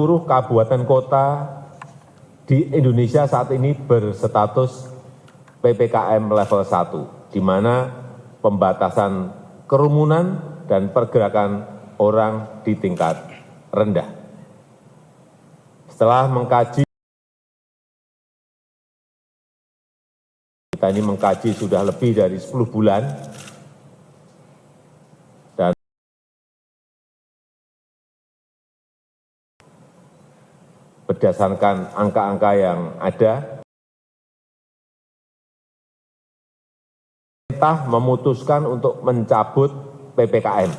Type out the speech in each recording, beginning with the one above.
seluruh kabupaten kota di Indonesia saat ini berstatus PPKM level 1, di mana pembatasan kerumunan dan pergerakan orang di tingkat rendah. Setelah mengkaji, kita ini mengkaji sudah lebih dari 10 bulan, dan berdasarkan angka-angka yang ada, pemerintah memutuskan untuk mencabut PPKM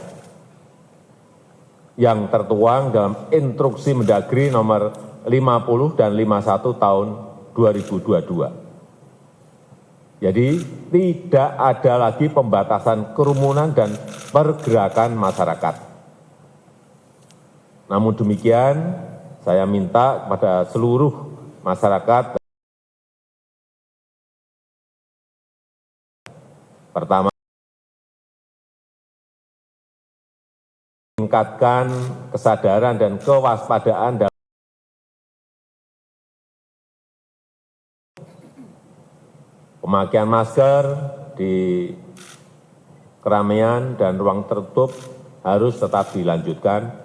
yang tertuang dalam Instruksi Mendagri nomor 50 dan 51 tahun 2022. Jadi tidak ada lagi pembatasan kerumunan dan pergerakan masyarakat. Namun demikian, saya minta kepada seluruh masyarakat, pertama, meningkatkan kesadaran dan kewaspadaan dalam pemakaian masker di keramaian dan ruang tertutup harus tetap dilanjutkan.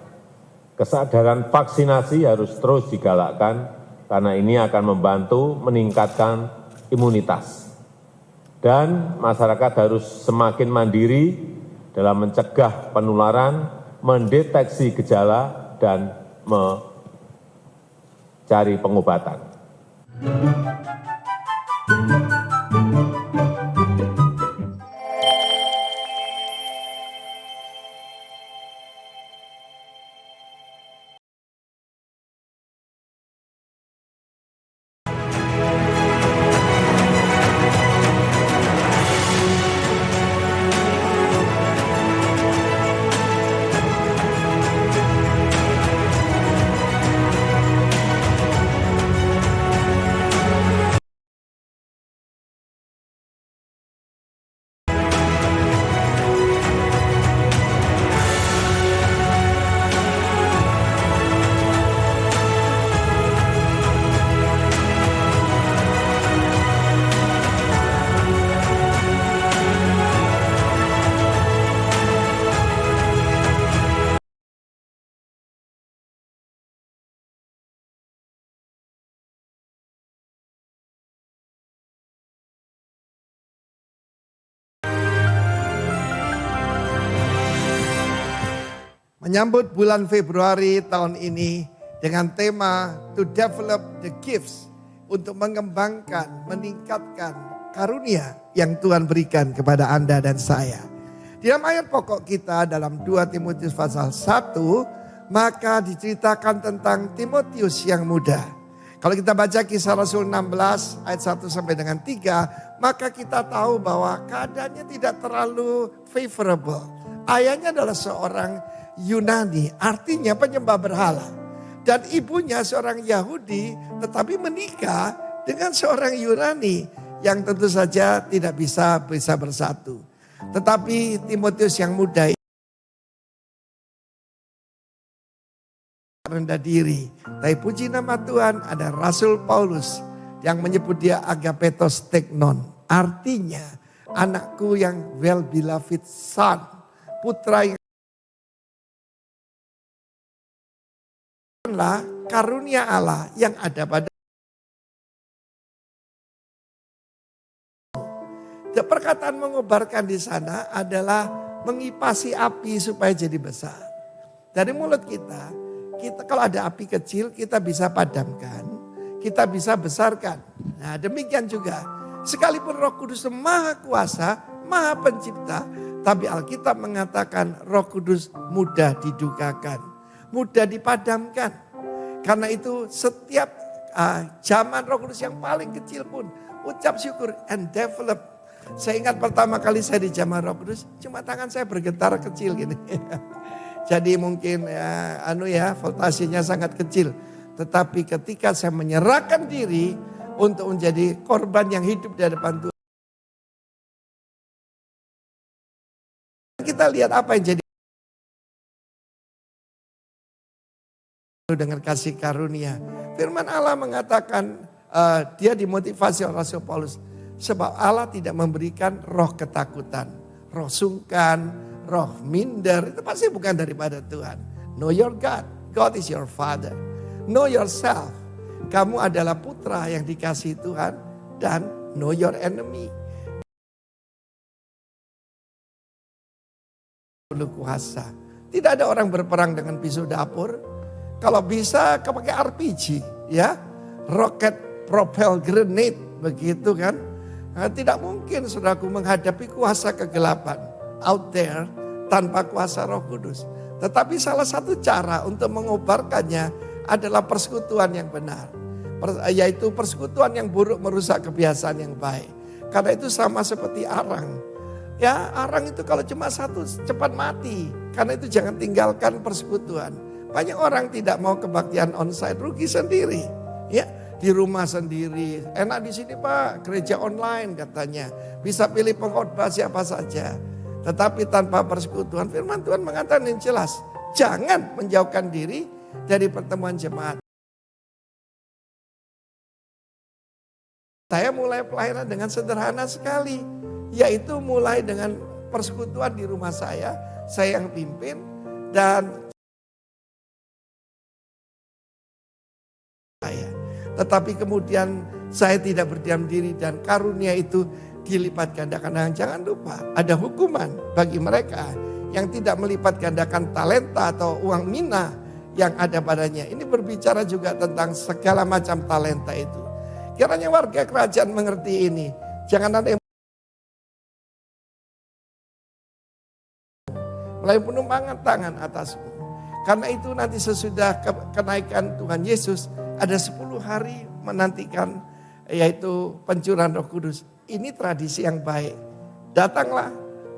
Kesadaran vaksinasi harus terus digalakkan karena ini akan membantu meningkatkan imunitas. Dan masyarakat harus semakin mandiri dalam mencegah penularan, mendeteksi gejala, dan mencari pengobatan. Menyambut bulan Februari tahun ini dengan tema To Develop the Gifts, untuk mengembangkan, meningkatkan karunia yang Tuhan berikan kepada Anda dan saya. Di dalam ayat pokok kita dalam 2 Timotius pasal 1, maka diceritakan tentang Timotius yang muda. Kalau kita baca Kisah Rasul 16 ayat 1 sampai dengan 3, maka kita tahu bahwa keadaannya tidak terlalu favorable. Ayahnya adalah seorang Yunani, artinya penyembah berhala. Dan ibunya seorang Yahudi, tetapi menikah dengan seorang Yunani yang tentu saja tidak bisa bersatu. Tetapi Timotius yang muda rendah diri. Tapi puji nama Tuhan, ada Rasul Paulus yang menyebut dia agapetos teknon. Artinya anakku yang well beloved son, putra yang karunia Allah yang ada pada. Perkataan mengobarkan di sana adalah mengipasi api supaya jadi besar. Dari mulut kita kalau ada api kecil kita bisa padamkan, kita bisa besarkan. Nah demikian juga, sekalipun Roh Kudus Maha Kuasa, Maha Pencipta, tapi Alkitab mengatakan Roh Kudus mudah didukakan, mudah dipadamkan. Karena itu setiap zaman Roh Kudus yang paling kecil pun ucap syukur and develop. Saya ingat pertama kali saya di zaman Roh Kudus, cuma tangan saya bergetar kecil gini. Jadi mungkin voltasenya sangat kecil. Tetapi ketika saya menyerahkan diri untuk menjadi korban yang hidup di hadapan Tuhan, kita lihat apa yang jadi. dengan kasih karunia. Firman Allah mengatakan dia dimotivasi oleh Rasul Paulus. Sebab Allah tidak memberikan roh ketakutan, roh sungkan, roh minder. Itu pasti bukan daripada Tuhan. Know your God. God is your father. Know yourself. Kamu adalah putra yang dikasihi Tuhan. Dan know your enemy. Perlu kuasa. Tidak ada orang berperang dengan pisau dapur. Kalau bisa pakai RPG, ya, rocket propel grenade, begitu kan? Nah, tidak mungkin saudaraku menghadapi kuasa kegelapan out there tanpa kuasa Roh Kudus. Tetapi salah satu cara untuk mengobarkannya adalah persekutuan yang benar, yaitu persekutuan yang buruk merusak kebiasaan yang baik. Karena itu sama seperti arang. Ya, arang itu kalau cuma satu cepat mati. Karena itu jangan tinggalkan persekutuan. Banyak orang tidak mau kebaktian onsite, rugi sendiri. Ya, di rumah sendiri. Enak di sini Pak, gereja online katanya. Bisa pilih pengkhotbah siapa saja. Tetapi tanpa persekutuan, firman Tuhan mengatakan yang jelas. Jangan menjauhkan diri dari pertemuan jemaat. Saya mulai pelayanan dengan sederhana sekali. Yaitu mulai dengan persekutuan di rumah saya yang pimpin. Dan tetapi kemudian saya tidak berdiam diri dan karunia itu dilipat gandakan. Jangan lupa ada hukuman bagi mereka yang tidak melipat gandakan talenta atau uang mina yang ada padanya. Ini berbicara juga tentang segala macam talenta itu. Kiranya warga kerajaan mengerti ini. Jangan ada yang mulai penumpangan tangan atasmu. Karena itu nanti sesudah kenaikan Tuhan Yesus ada 10 hari menantikan yaitu pencurahan Roh Kudus. Ini tradisi yang baik. Datanglah,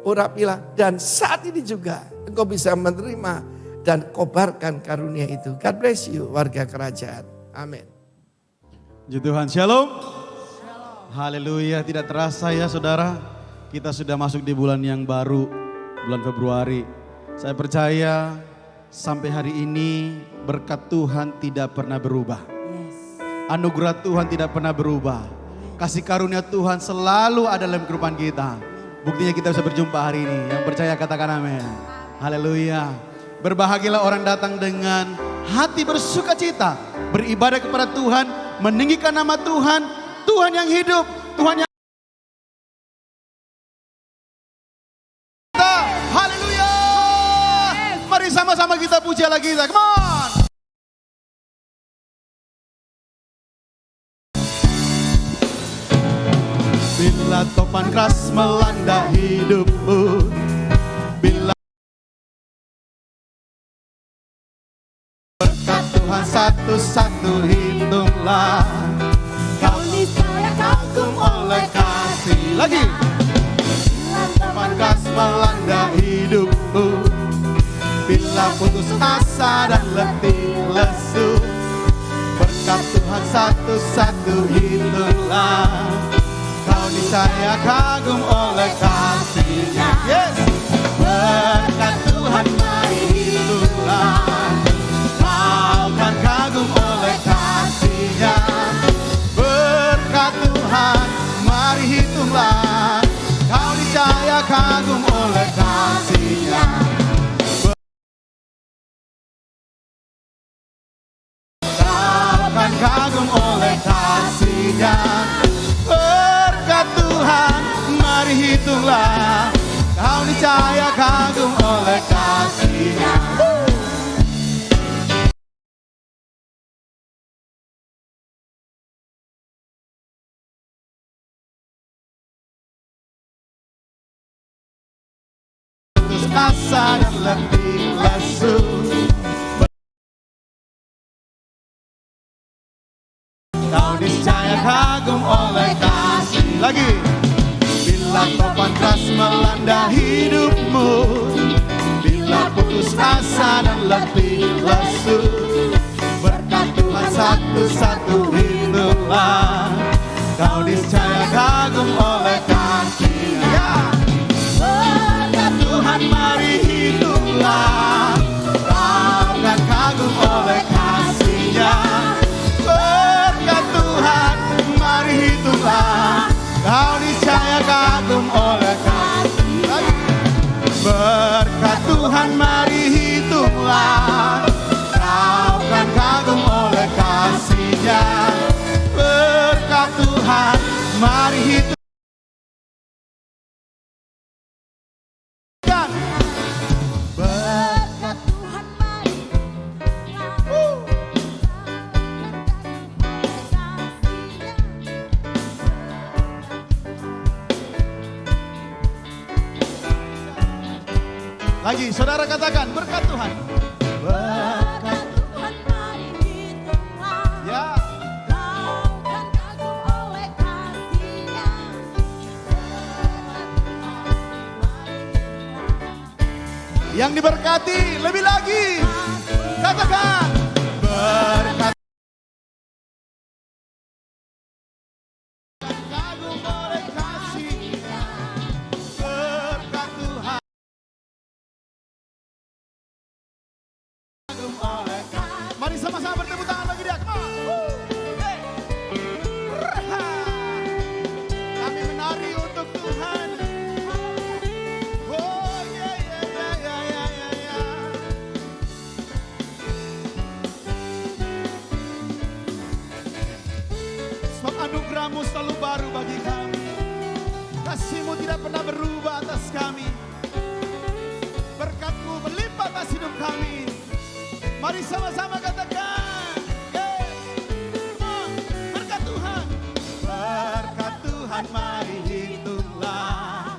urapilah dan saat ini juga engkau bisa menerima dan kobarkan karunia itu. God bless you warga kerajaan. Amin. Puji Tuhan, shalom. Haleluya, tidak terasa ya saudara. Kita sudah masuk di bulan yang baru, bulan Februari. Saya percaya sampai hari ini berkat Tuhan tidak pernah berubah. Anugerah Tuhan tidak pernah berubah. Kasih karunia Tuhan selalu ada dalam kehidupan kita. Buktinya kita bisa berjumpa hari ini. Yang percaya katakan amin. Haleluya. Berbahagialah orang datang dengan hati bersuka cita. Beribadah kepada Tuhan. Meninggikan nama Tuhan. Tuhan yang hidup. Tuhan yang haleluya. Mari sama-sama kita puji Allah kita. Come on. Bila topan keras melanda hidupmu, bila berkat Tuhan satu-satu hitunglah, kau niscaya kagum oleh kasih. Lagi. Bila topan keras melanda hidupmu, bila putus asa dan letih lesu, berkat Tuhan satu-satu hitunglah, kau niscaya kagum oleh kasih-Nya. Yes. Berkat Tuhan mari hitunglah, kau kan kagum oleh kasih-Nya. Berkat Tuhan mari hitunglah, kau niscaya kagum oleh kasih-Nya. Kau kan kagum oleh kasih-Nya. Berkat Tuhan mari hitunglah, kau niscaya kagum oleh kasih-Nya. Putus asa dan letih lesu, kau niscaya kagum oleh kasih. Lagi. Bila topan keras melanda hidupmu, bila putus asa dan letih lesu, berkat Tuhan satu-satu hitunglah, kau niscaya kagum oleh kasih-Nya. Berkat Tuhan mari hitunglah, kau kan kagum oleh kasih-Nya. Lagi, saudara katakan berkat Tuhan. Berkat Tuhan mari hitunglah. Ya. Kau kan kagum oleh kasih-Nya. Berkat Tuhan mari hitunglah. Yang diberkati lebih lagi. Katakan berkat kagum oleh kasih-Nya. Berkat Tuhan kagum oleh kasih. Mari sama-sama bertepuk tangan bagi dia. Come on. Hey. Kami menari untuk Tuhan. Oh yeah, yeah, yeah, yeah, yeah, yeah, yeah. Sebab anugerah-Mu selalu baru bagi kami. Kasih-Mu tidak pernah berubah atas kami. Berkat-Mu melimpah atas hidup kami. Mari sama-sama katakan. Yes. Come on. Berkat Tuhan. Berkat Tuhan mari hitunglah.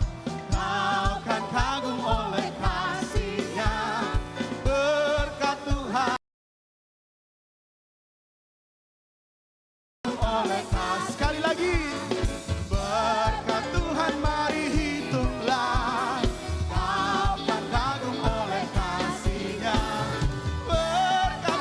Kau kan kagum oleh kasih-Nya. Berkat Tuhan oleh kasih. Sekali lagi. Berkat Tuhan mari hitunglah. Kau kan kagum oleh kasih-Nya. Berkat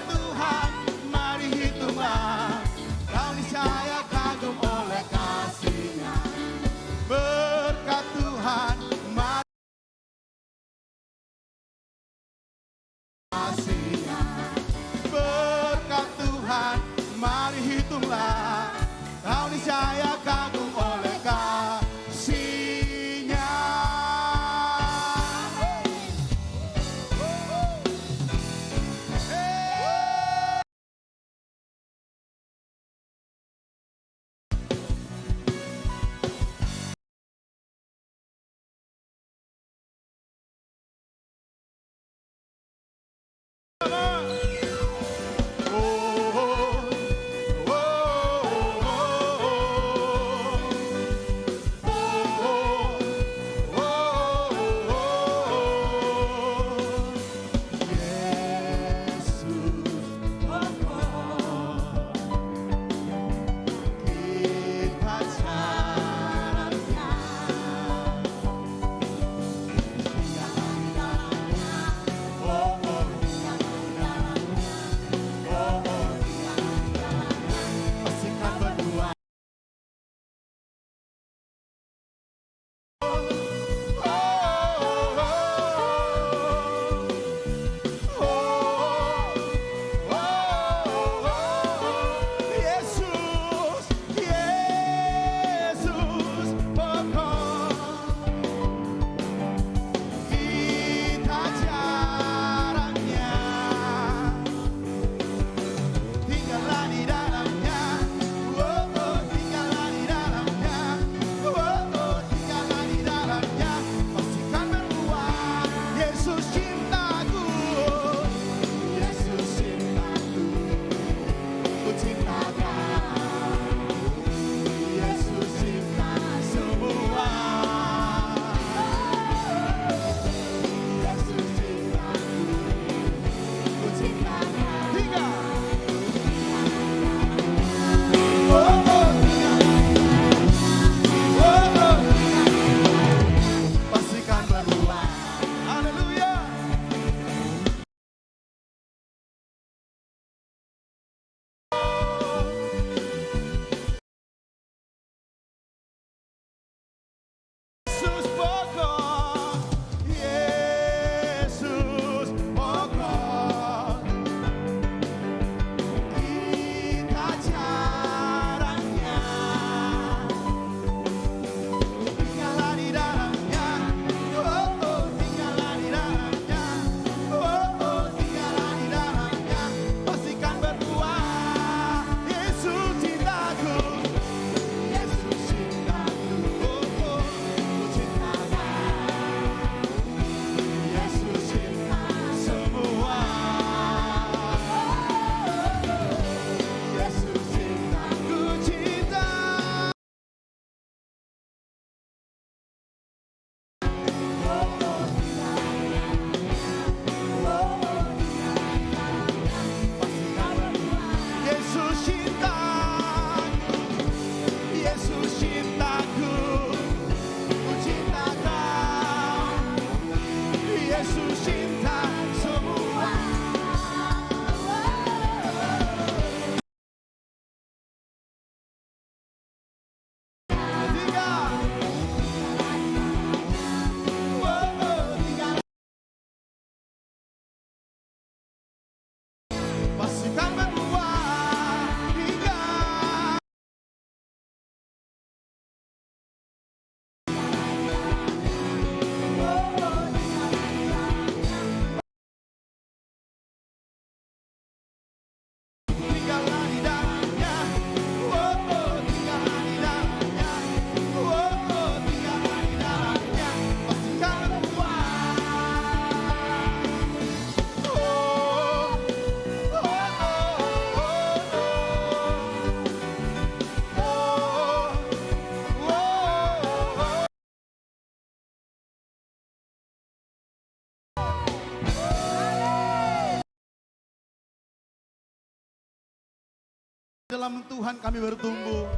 Dalam Tuhan kami bertumbuh.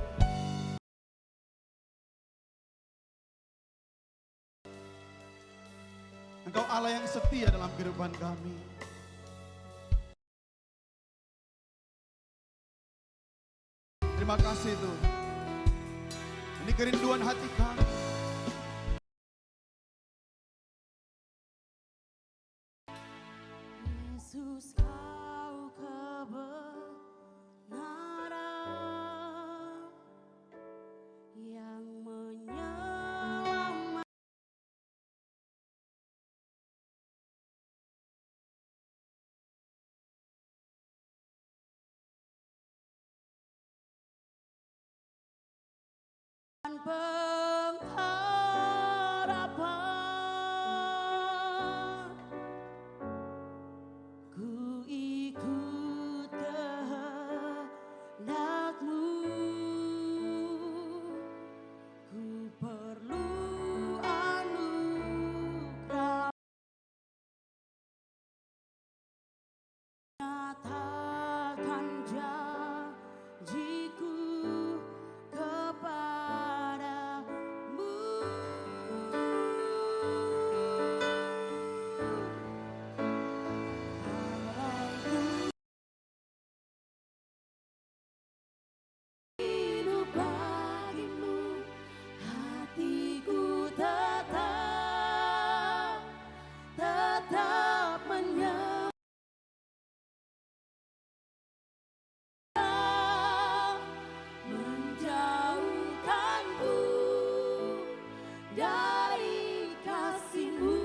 Engkau Allah yang setia dalam kehidupan kami. Terima kasih Tuhan. Ini kerinduan hati kami. Yesus kau kebenaran yang menyelamatkan. Pengharapan ku ikut kehendak-Mu, ku perlu anugerah. Nyatakan janji-Ku kepadamu. Allahku, hidup bagimu, hatiku tetap menyembah. Menjauhkanku dari kasih-Mu.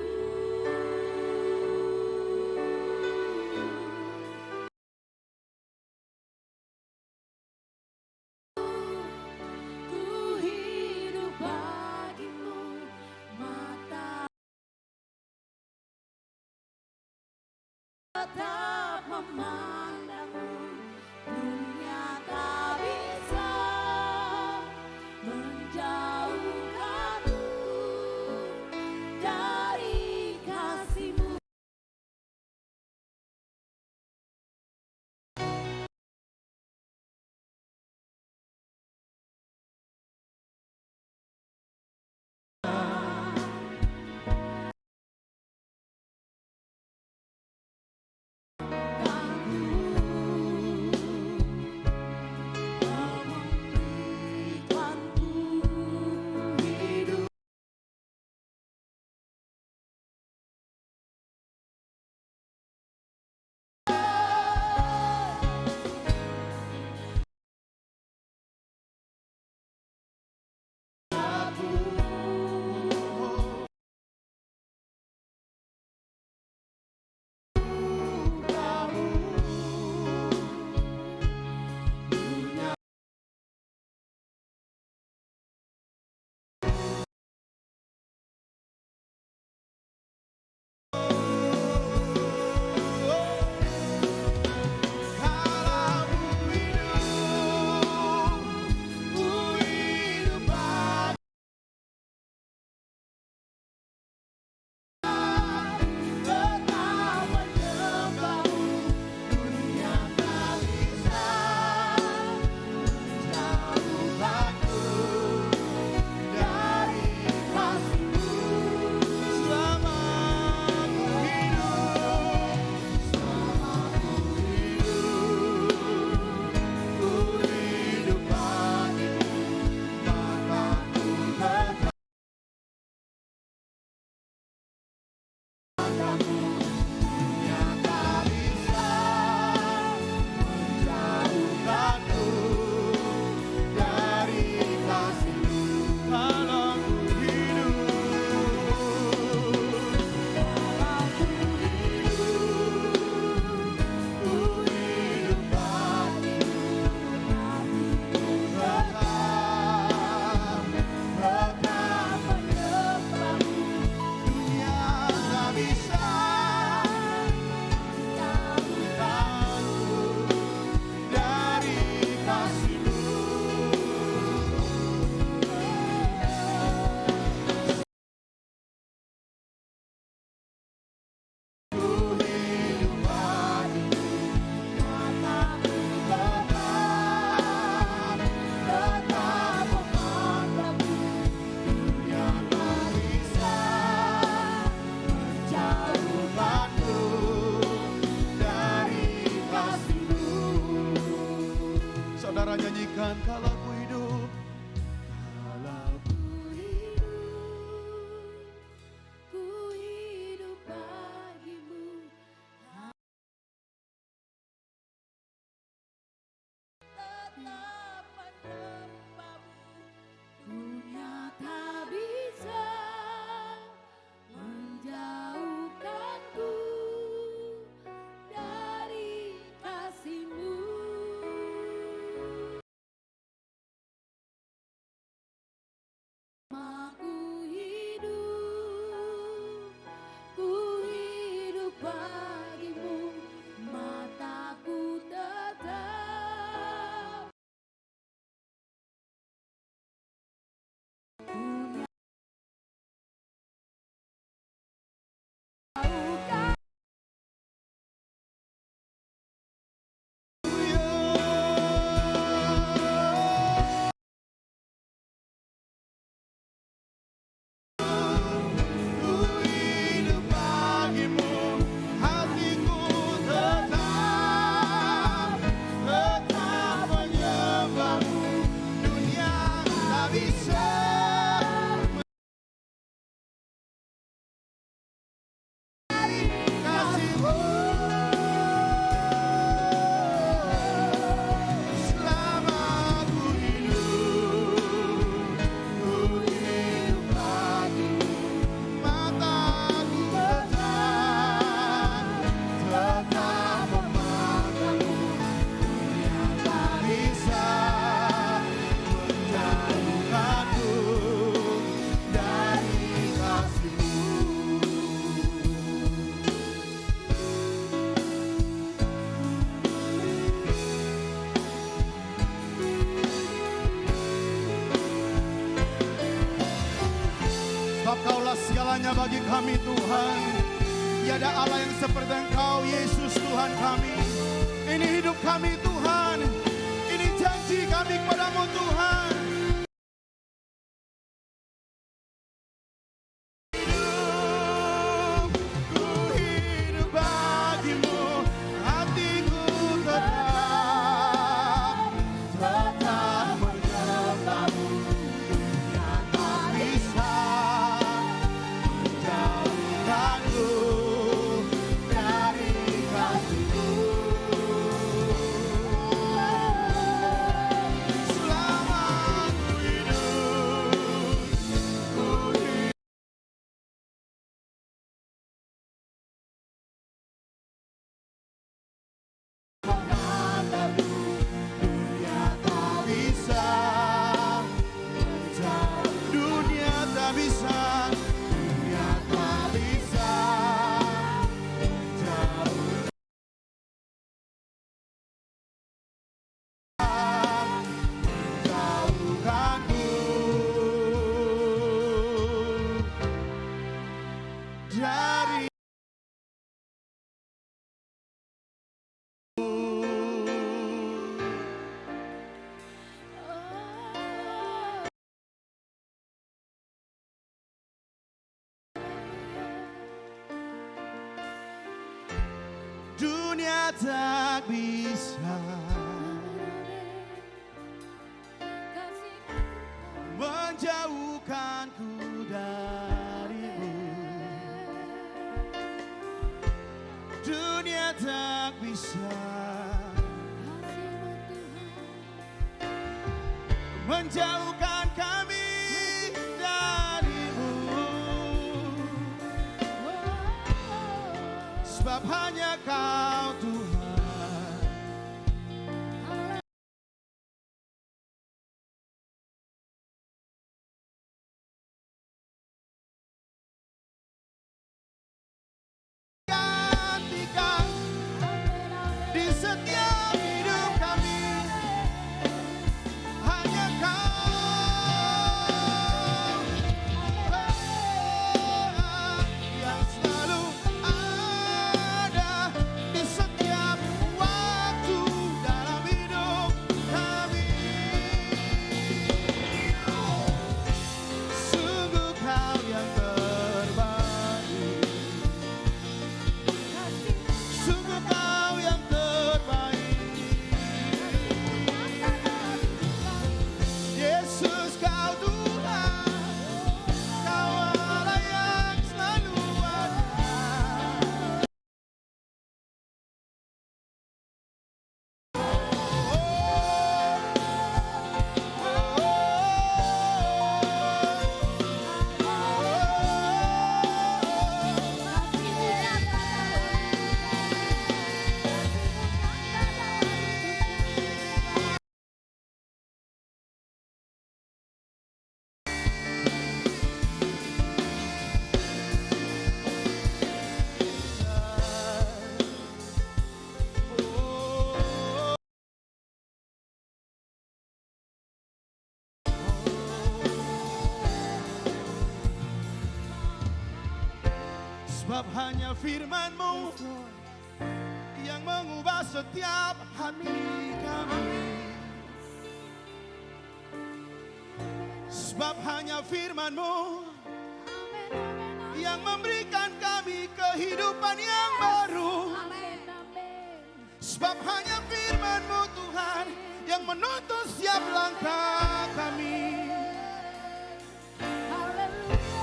Ku hidup bagimu, mata tetap memandang-Mu. Dunia tak bisa menjauhkanmu dari kasih-Mu. Aku Tuhan, kalau ku hidup, kalau Ku hidup bagimu, tetap menyembahmu. Dunia tak bisa menjauhkanku dari kasih-Mu. Ku hidup bagimu, mataku tetap punya bukan ku hidup bagimu, hatiku tetap menyembahmu. Dunia tak bisa kasih-Mu. Selama ku hidup bagimu, mataku tetap memandangmu. Dunia tak bisa menjauhkanku dari kasih-Mu. Sebab Kaulah segalanya bagi kami Tuhan. Tiada Allah yang seperti Engkau, Yesus Tuhan kami. Ini hidup kami Tuhan. Ini janji kami kepadamu Tuhan. Ku hidup bagimu, hatiku tetap menyembahmu. Dunia tak bisa menjauhkanku dari kasih-Mu. Selama ku hidup, dunia tak bisa dunia tak bisa menjauhkanku dari dunia tak bisa menjauhkanku darimu. Dunia tak bisa menjauhkan kami darimu. Sebab hanya Kau Tuhan. Gantikan di setiap hidup kami, hanya Kau yang selalu ada di setiap hanya firman-Mu yang mengubah setiap hati kami. Sebab hanya firman-Mu yang memberikan kami kehidupan yang baru. Sebab hanya firman-Mu Tuhan yang menuntun setiap langkah kami.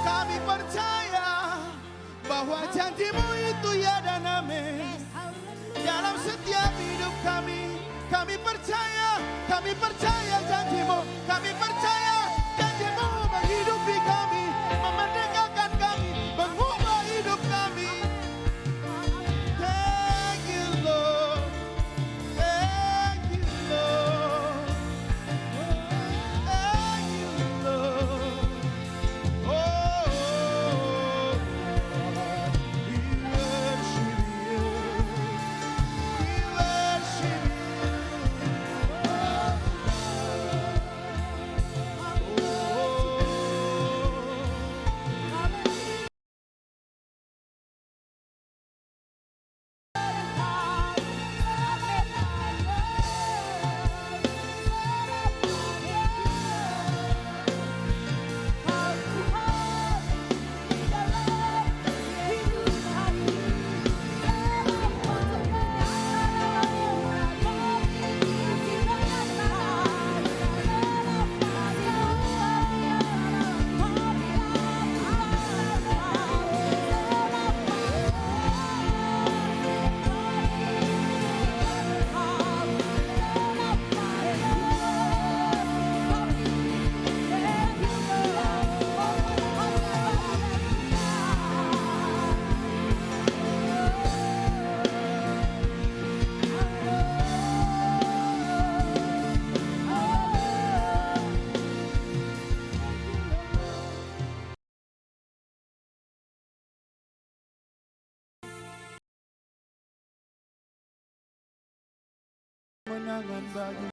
Kami percaya bahwa janji-Mu itu ya dan amin. Dalam setiap hidup kami, kami percaya janji-Mu. Kami percaya janji-Mu menghidupi kami, memerdekakan kami, mengubah hidup kami. Thank you Lord, thank you Lord, thank you Lord. Oh, we worship you, we worship you. Menangan bagi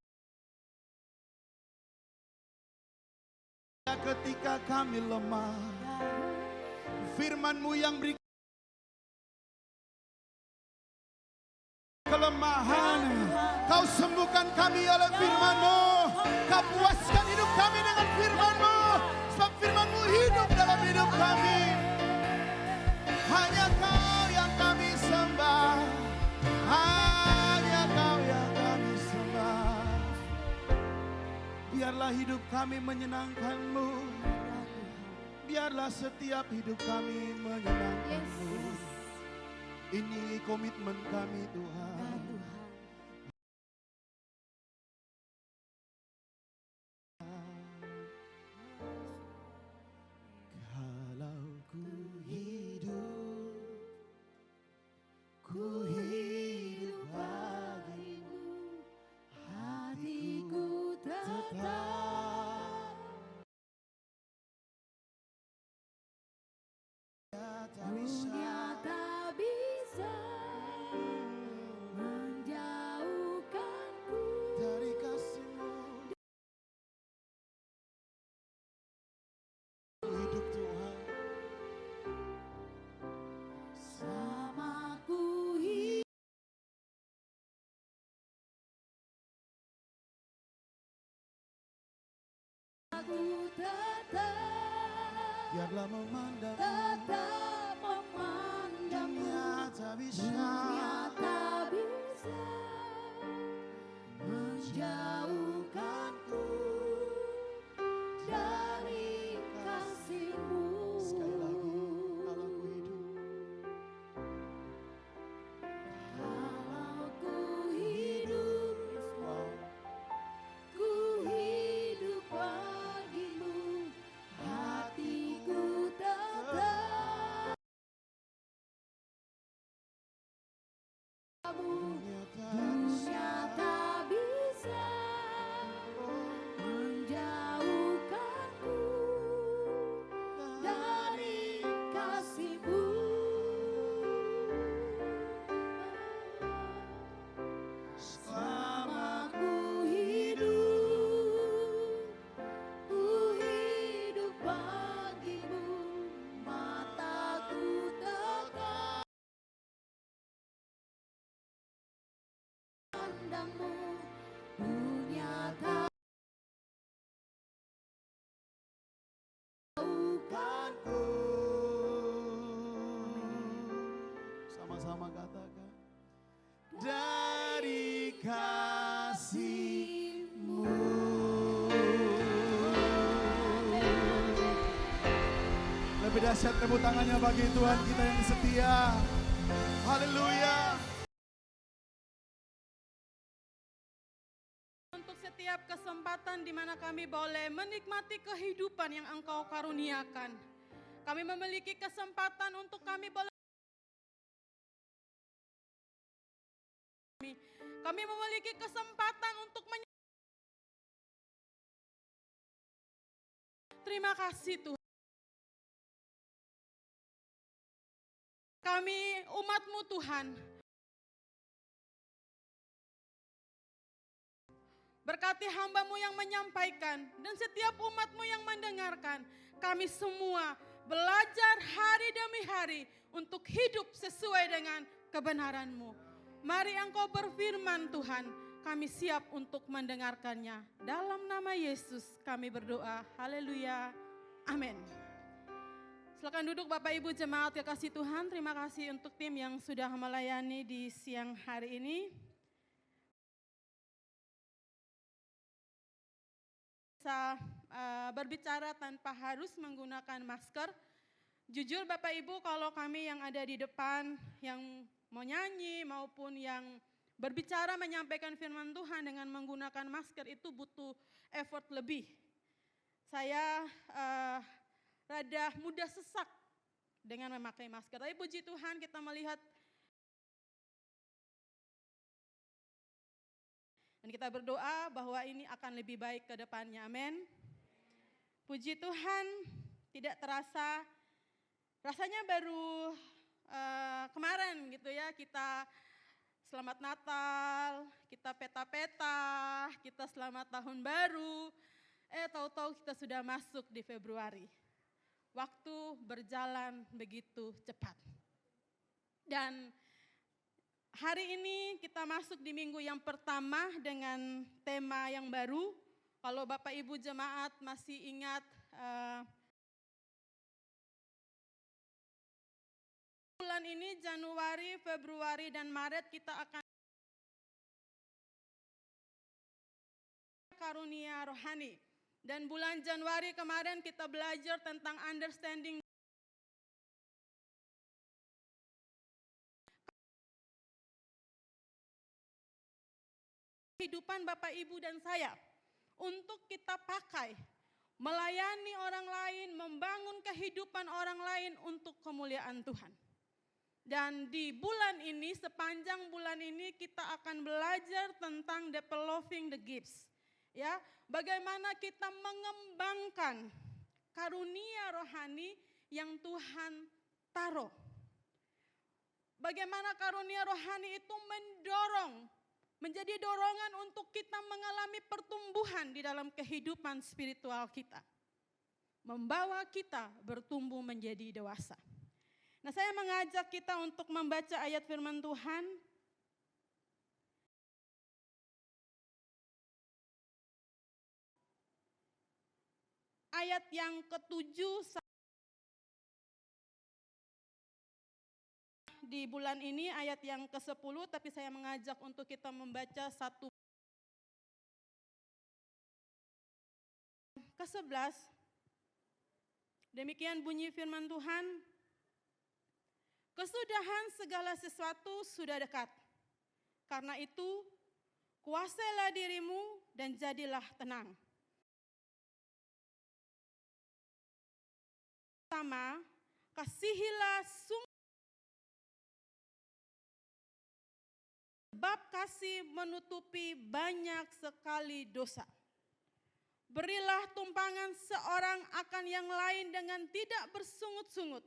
ketika kami lemah, firman-Mu yang beri kelemahan. Kau sembuhkan kami oleh firman-Mu, Kau puaskan hidup kami dengan firman-Mu, sebab firman-Mu hidup dalam hidup kami. Hanya Kau yang kami sembah, hanya Kau yang kami sembah. Biarlah hidup kami menyenangkan-Mu, biarlah setiap hidup kami menyenangkan-Mu. Ini komitmen kami Tuhan. Kalau ku hidup bagimu, hatiku tetap dunia tak bisa menjauhkanku dari kasih-Mu. Hidup Tuhan, sama ku hidup. Aku tetap, biarlah memandang tetap memandangmu. dunia tak bisa Dunia tak bisa menjauhkanku dari kasih-Mu. sekali lagi. Kalau ku hidup, Kalau ku hidup, wow. ku hidup bagimu, hatiku tetap padamu, dunia tak Kanku. Sama-sama katakan. Dari kasih-Mu. Lebih dahsyat tepuk tangannya bagi Tuhan kita yang setia. Haleluya. Untuk setiap kesempatan di mana kami boleh menikmati kehidupan yang Engkau karuniakan. Kami memiliki kesempatan untuk kami boleh kami memiliki kesempatan untuk terima kasih Tuhan. Kami umat-Mu Tuhan. Berkati hamba-Mu yang menyampaikan dan setiap umat-Mu yang mendengarkan. Kami semua belajar hari demi hari untuk hidup sesuai dengan kebenaran-Mu. Mari Engkau berfirman Tuhan, kami siap untuk mendengarkannya. Dalam nama Yesus kami berdoa, haleluya, amin. Silakan duduk Bapak Ibu jemaat yang kasih Tuhan, terima kasih untuk tim yang sudah melayani di siang hari ini. Bisa berbicara tanpa harus menggunakan masker. Jujur Bapak Ibu, kalau kami yang ada di depan yang mau nyanyi maupun yang berbicara menyampaikan firman Tuhan dengan menggunakan masker itu butuh effort lebih. Saya rada mudah sesak dengan memakai masker. Tapi puji Tuhan kita melihat dan kita berdoa bahwa ini akan lebih baik ke depannya. Amin. Puji Tuhan, tidak terasa, rasanya baru kemarin gitu ya, kita selamat Natal, kita peta-peta, kita selamat tahun baru. Tahu-tahu kita sudah masuk di Februari. Waktu berjalan begitu cepat. Dan hari ini kita masuk di minggu yang pertama dengan tema yang baru. Kalau Bapak Ibu jemaat masih ingat bulan ini Januari, Februari, dan Maret kita akan karunia rohani. Dan bulan Januari kemarin kita belajar tentang understanding kehidupan Bapak Ibu dan saya untuk kita pakai melayani orang lain, membangun kehidupan orang lain untuk kemuliaan Tuhan. Dan di bulan ini, sepanjang bulan ini kita akan belajar tentang developing the gifts. Ya, bagaimana kita mengembangkan karunia rohani yang Tuhan taruh. Bagaimana karunia rohani itu menjadi dorongan untuk kita mengalami pertumbuhan di dalam kehidupan spiritual kita. Membawa kita bertumbuh menjadi dewasa. Nah, saya mengajak kita untuk membaca ayat firman Tuhan. Ayat yang ke-7 di bulan ini, ayat yang ke-10, tapi saya mengajak untuk kita membaca satu ke-11. Demikian bunyi firman Tuhan. Kesudahan segala sesuatu sudah dekat. Karena itu, kuasailah dirimu dan jadilah tenang. Pertama, kasihilah sebab kasih menutupi banyak sekali dosa. Berilah tumpangan seorang akan yang lain dengan tidak bersungut-sungut.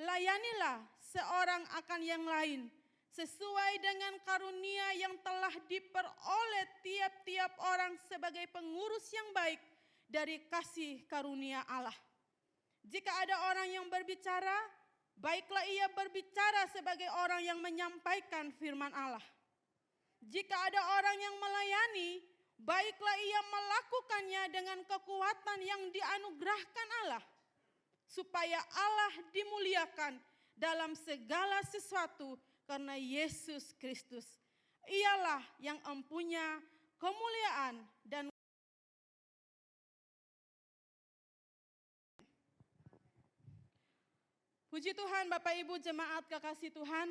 Layanilah seorang akan yang lain sesuai dengan karunia yang telah diperoleh tiap-tiap orang sebagai pengurus yang baik dari kasih karunia Allah. Jika ada orang yang berbicara, baiklah ia berbicara sebagai orang yang menyampaikan firman Allah. jika ada orang yang melayani, baiklah ia melakukannya dengan kekuatan yang dianugerahkan Allah, supaya Allah dimuliakan dalam segala sesuatu karena Yesus Kristus. Ialah yang empunya kemuliaan dan puji Tuhan. Bapak Ibu jemaat kekasih Tuhan,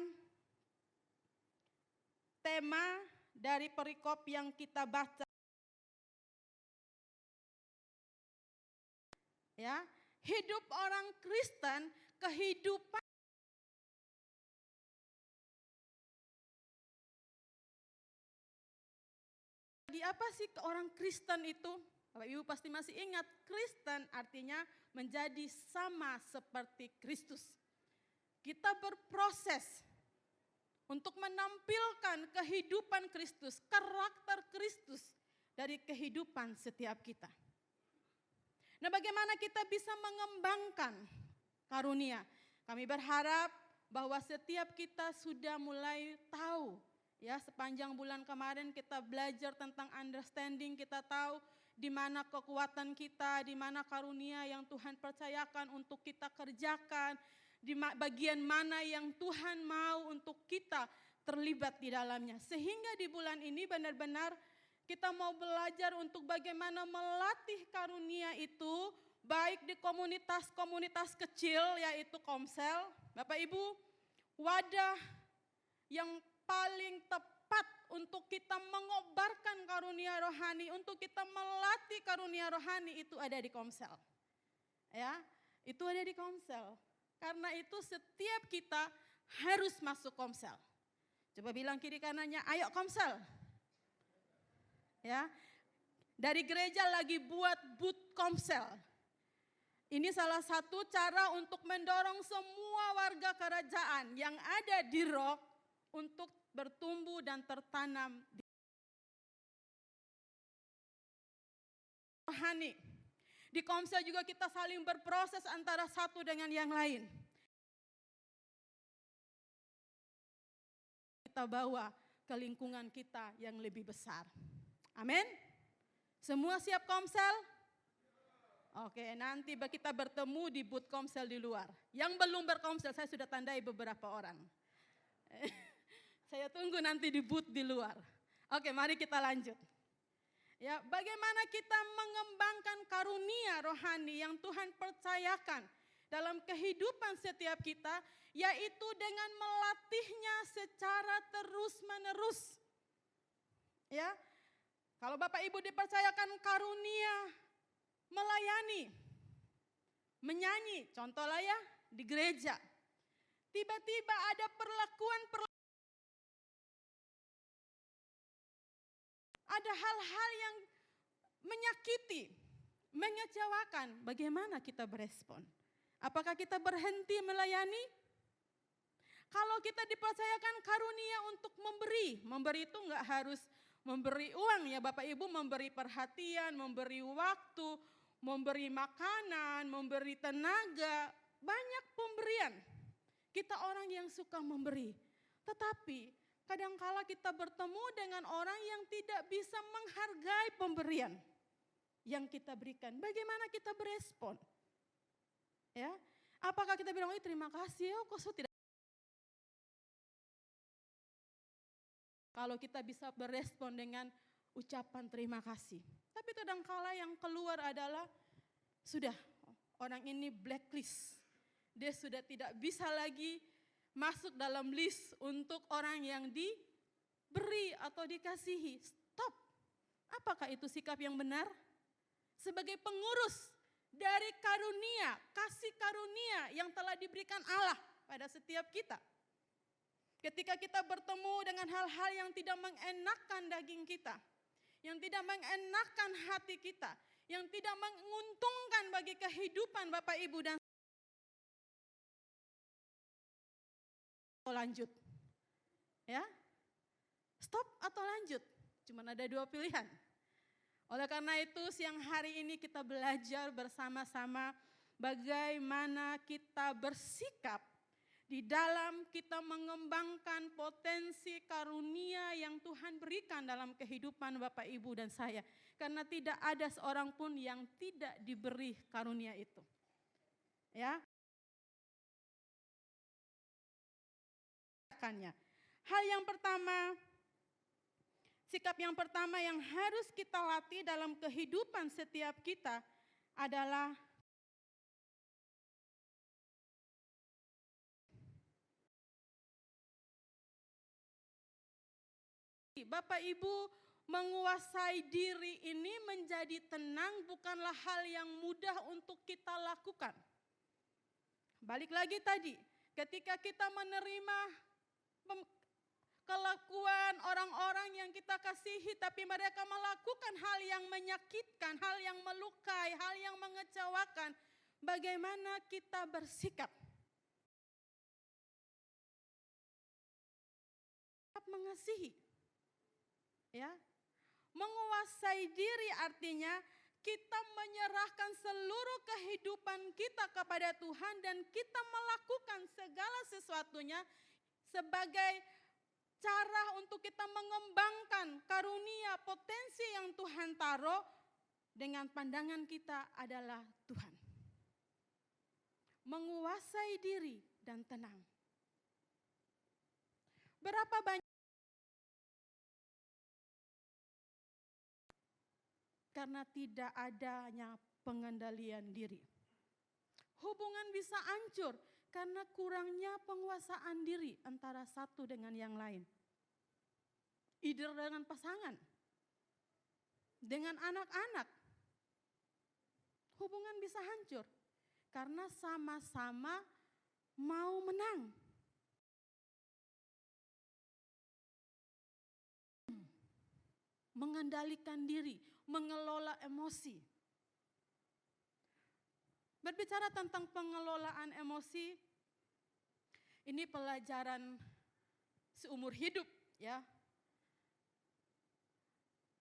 tema dari perikop yang kita baca, ya, hidup orang Kristen, kehidupan di apa sih orang Kristen itu? Bapak Ibu pasti masih ingat, Kristen artinya menjadi sama seperti Kristus. Kita berproses untuk menampilkan kehidupan Kristus, karakter Kristus dari kehidupan setiap kita. Nah, bagaimana kita bisa mengembangkan karunia? Kami berharap bahwa setiap kita sudah mulai tahu, ya, sepanjang bulan kemarin kita belajar tentang understanding, kita tahu di mana kekuatan kita, di mana karunia yang Tuhan percayakan untuk kita kerjakan, di bagian mana yang Tuhan mau untuk kita terlibat di dalamnya. Sehingga di bulan ini benar-benar kita mau belajar untuk bagaimana melatih karunia itu, baik di komunitas-komunitas kecil yaitu Komsel. Bapak Ibu, wadah yang paling tepat untuk kita mengobarkan karunia rohani, untuk kita melatih karunia rohani itu ada di Komsel. Ya, itu ada di Komsel. Karena itu setiap kita harus masuk Komsel. Coba bilang kiri kanannya, ayo Komsel. Ya, dari gereja lagi buat booth Komsel. Ini salah satu cara untuk mendorong semua warga kerajaan yang ada di Rock untuk bertumbuh dan tertanam di rohani. Di Komsel juga kita saling berproses antara satu dengan yang lain. Kita bawa ke lingkungan kita yang lebih besar. Amin. Semua siap Komsel? Oke, nanti kita bertemu di booth Komsel di luar. Yang belum berkomsel, saya sudah tandai beberapa orang. Saya tunggu nanti di booth di luar. Oke, mari kita lanjut. Ya, bagaimana kita mengembangkan karunia rohani yang Tuhan percayakan dalam kehidupan setiap kita, yaitu dengan melatihnya secara terus-menerus. Ya, kalau Bapak Ibu dipercayakan karunia melayani, menyanyi, contohnya ya di gereja, tiba-tiba ada ada hal-hal yang menyakiti, mengecewakan, bagaimana kita berespon? Apakah kita berhenti melayani? Kalau kita dipercayakan karunia untuk memberi itu enggak harus memberi uang ya Bapak Ibu, memberi perhatian, memberi waktu, memberi makanan, memberi tenaga, banyak pemberian. Kita orang yang suka memberi, tetapi kadangkala kita bertemu dengan orang yang tidak bisa menghargai pemberian yang kita berikan. Bagaimana kita berespon? Ya, apakah kita bilang, terima kasih, kok tidak? Kalau kita bisa berespon dengan ucapan terima kasih. Tapi kadangkala yang keluar adalah, sudah orang ini blacklist. Dia sudah tidak bisa lagi masuk dalam list untuk orang yang diberi atau dikasihi. Stop. Apakah itu sikap yang benar? Sebagai pengurus dari karunia, kasih karunia yang telah diberikan Allah pada setiap kita. Ketika kita bertemu dengan hal-hal yang tidak mengenakan daging kita, yang tidak mengenakan hati kita, yang tidak menguntungkan bagi kehidupan Bapak Ibu dan lanjut, ya, stop atau lanjut, cuma ada dua pilihan. Oleh karena itu siang hari ini kita belajar bersama-sama bagaimana kita bersikap di dalam kita mengembangkan potensi karunia yang Tuhan berikan dalam kehidupan Bapak, Ibu, dan saya. Karena tidak ada seorang pun yang tidak diberi karunia itu. Ya. Hal yang pertama, sikap yang pertama yang harus kita latih dalam kehidupan setiap kita adalah Bapak Ibu, menguasai diri ini menjadi tenang bukanlah hal yang mudah untuk kita lakukan. Balik lagi tadi, ketika kita menerima kelakuan orang-orang yang kita kasihi tapi mereka melakukan hal yang menyakitkan, hal yang melukai, hal yang mengecewakan, bagaimana kita bersikap? Mengasihi. Ya. Menguasai diri artinya kita menyerahkan seluruh kehidupan kita kepada Tuhan dan kita melakukan segala sesuatunya sebagai cara untuk kita mengembangkan karunia potensi yang Tuhan taruh dengan pandangan kita adalah Tuhan. Menguasai diri dan tenang. Berapa banyak karena tidak adanya pengendalian diri. Hubungan bisa hancur karena kurangnya penguasaan diri antara satu dengan yang lain. Either dengan pasangan, dengan anak-anak. Hubungan bisa hancur karena sama-sama mau menang. Mengendalikan diri, mengelola emosi. Berbicara tentang pengelolaan emosi, ini pelajaran seumur hidup ya.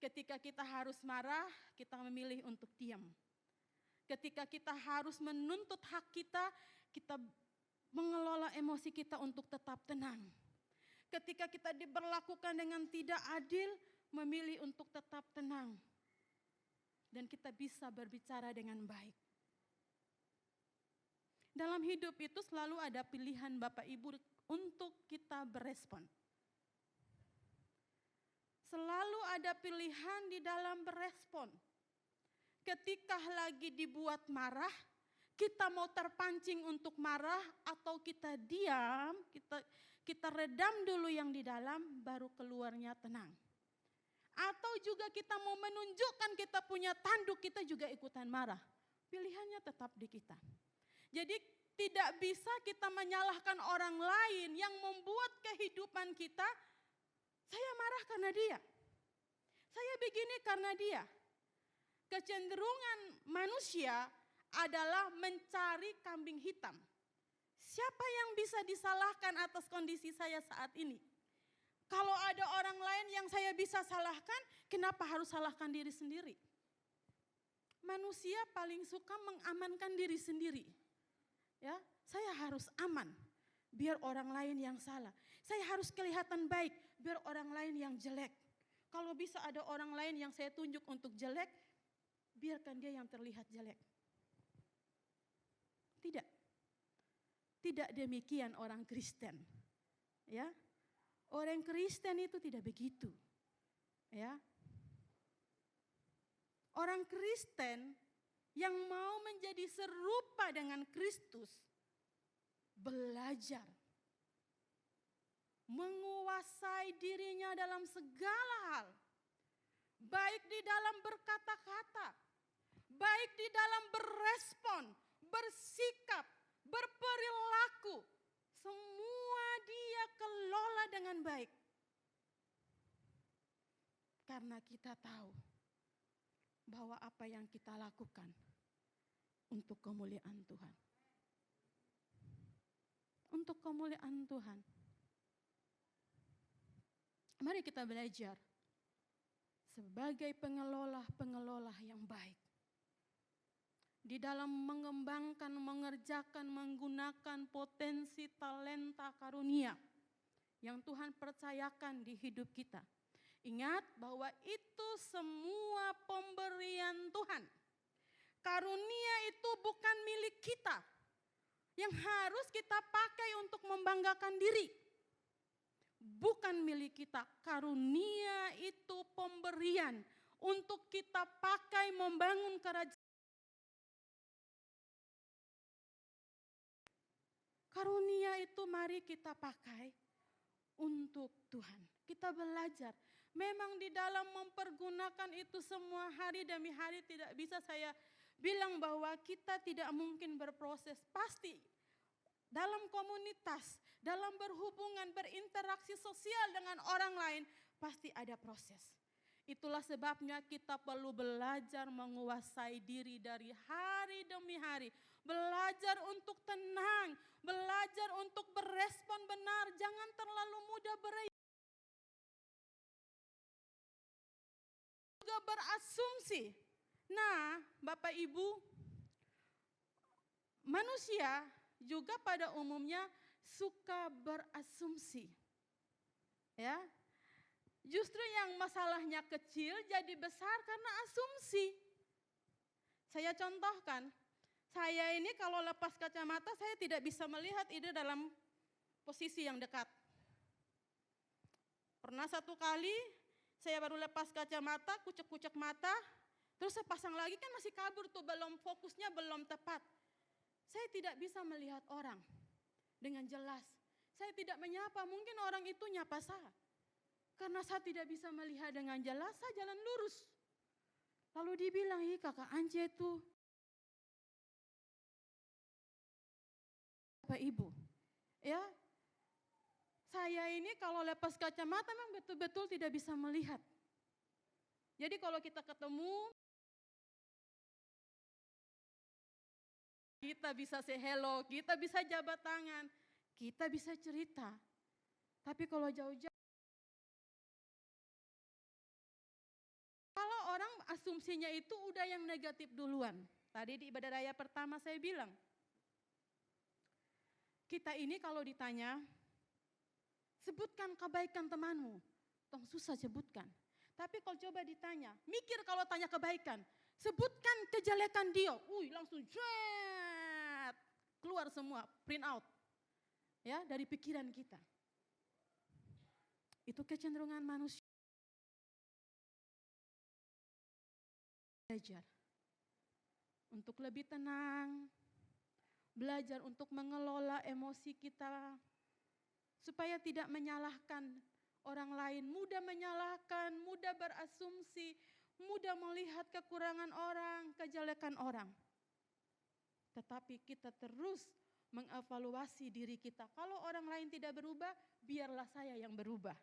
Ketika kita harus marah, kita memilih untuk diam. Ketika kita harus menuntut hak kita, kita mengelola emosi kita untuk tetap tenang. Ketika kita diperlakukan dengan tidak adil, memilih untuk tetap tenang. Dan kita bisa berbicara dengan baik. Dalam hidup itu selalu ada pilihan Bapak Ibu untuk kita berespon. Selalu ada pilihan di dalam berespon. Ketika lagi dibuat marah, kita mau terpancing untuk marah atau kita diam, kita redam dulu yang di dalam, baru keluarnya tenang. Atau juga kita mau menunjukkan kita punya tanduk, kita juga ikutan marah. Pilihannya tetap di kita. Jadi tidak bisa kita menyalahkan orang lain yang membuat kehidupan kita, saya marah karena dia. Saya begini karena dia. Kecenderungan manusia adalah mencari kambing hitam. Siapa yang bisa disalahkan atas kondisi saya saat ini? Kalau ada orang lain yang saya bisa salahkan, kenapa harus salahkan diri sendiri? Manusia paling suka mengamankan diri sendiri. Ya, saya harus aman, biar orang lain yang salah. Saya harus kelihatan baik, biar orang lain yang jelek. Kalau bisa ada orang lain yang saya tunjuk untuk jelek, biarkan dia yang terlihat jelek. Tidak. Tidak demikian orang Kristen. Ya. Orang Kristen itu tidak begitu. Ya. Orang Kristen yang mau menjadi serupa dengan Kristus belajar menguasai dirinya dalam segala hal. Baik di dalam berkata-kata, baik di dalam berrespon, bersikap, berperilaku. Semua dia kelola dengan baik. Karena kita tahu bahwa apa yang kita lakukan untuk kemuliaan Tuhan. Untuk kemuliaan Tuhan. Mari kita belajar sebagai pengelola-pengelola yang baik. di dalam mengembangkan, mengerjakan, menggunakan potensi, talenta, karunia yang Tuhan percayakan di hidup kita. Ingat bahwa itu semua pemberian Tuhan. Karunia itu bukan milik kita yang harus kita pakai untuk membanggakan diri. Bukan milik kita, karunia itu pemberian untuk kita pakai membangun kerajaan. Karunia itu mari kita pakai untuk Tuhan. Kita belajar. Memang di dalam mempergunakan itu semua hari demi hari tidak bisa saya bilang bahwa kita tidak mungkin berproses. Pasti dalam komunitas, dalam berhubungan, berinteraksi sosial dengan orang lain, pasti ada proses. Itulah sebabnya kita perlu belajar menguasai diri dari hari demi hari. Belajar untuk tenang, belajar untuk berespon benar, jangan terlalu mudah juga berasumsi. Nah, Bapak Ibu, manusia juga pada umumnya suka berasumsi. Ya. Justru yang masalahnya kecil jadi besar karena asumsi. Saya contohkan, saya ini kalau lepas kacamata saya tidak bisa melihat ide dalam posisi yang dekat. Pernah satu kali saya baru lepas kacamata, kucek-kucek mata, terus saya pasang lagi kan masih kabur tuh, belum fokusnya belum tepat. Saya tidak bisa melihat orang dengan jelas. Saya tidak menyapa, mungkin orang itu nyapa saya. Karena saya tidak bisa melihat dengan jelas, saya jalan lurus. Lalu dibilang, kakak Ance itu. Bapak Ibu, ya saya ini kalau lepas kacamata memang betul-betul tidak bisa melihat. Jadi kalau kita ketemu, kita bisa say hello, kita bisa jabat tangan, kita bisa cerita. Tapi kalau jauh-jauh, kalau orang asumsinya itu udah yang negatif duluan. Tadi di ibadah raya pertama saya bilang, kita ini kalau ditanya, sebutkan kebaikan temanmu, tong susah sebutkan. Tapi kalau coba ditanya, mikir kalau tanya kebaikan, sebutkan kejelekan dia, langsung jet, keluar semua, print out, ya dari pikiran kita. Itu kecenderungan manusia. Belajar untuk lebih tenang, belajar untuk mengelola emosi kita, supaya tidak menyalahkan orang lain, mudah menyalahkan, mudah berasumsi, mudah melihat kekurangan orang, kejelekan orang. Tetapi kita terus mengevaluasi diri kita. Kalau orang lain tidak berubah, biarlah saya yang berubah.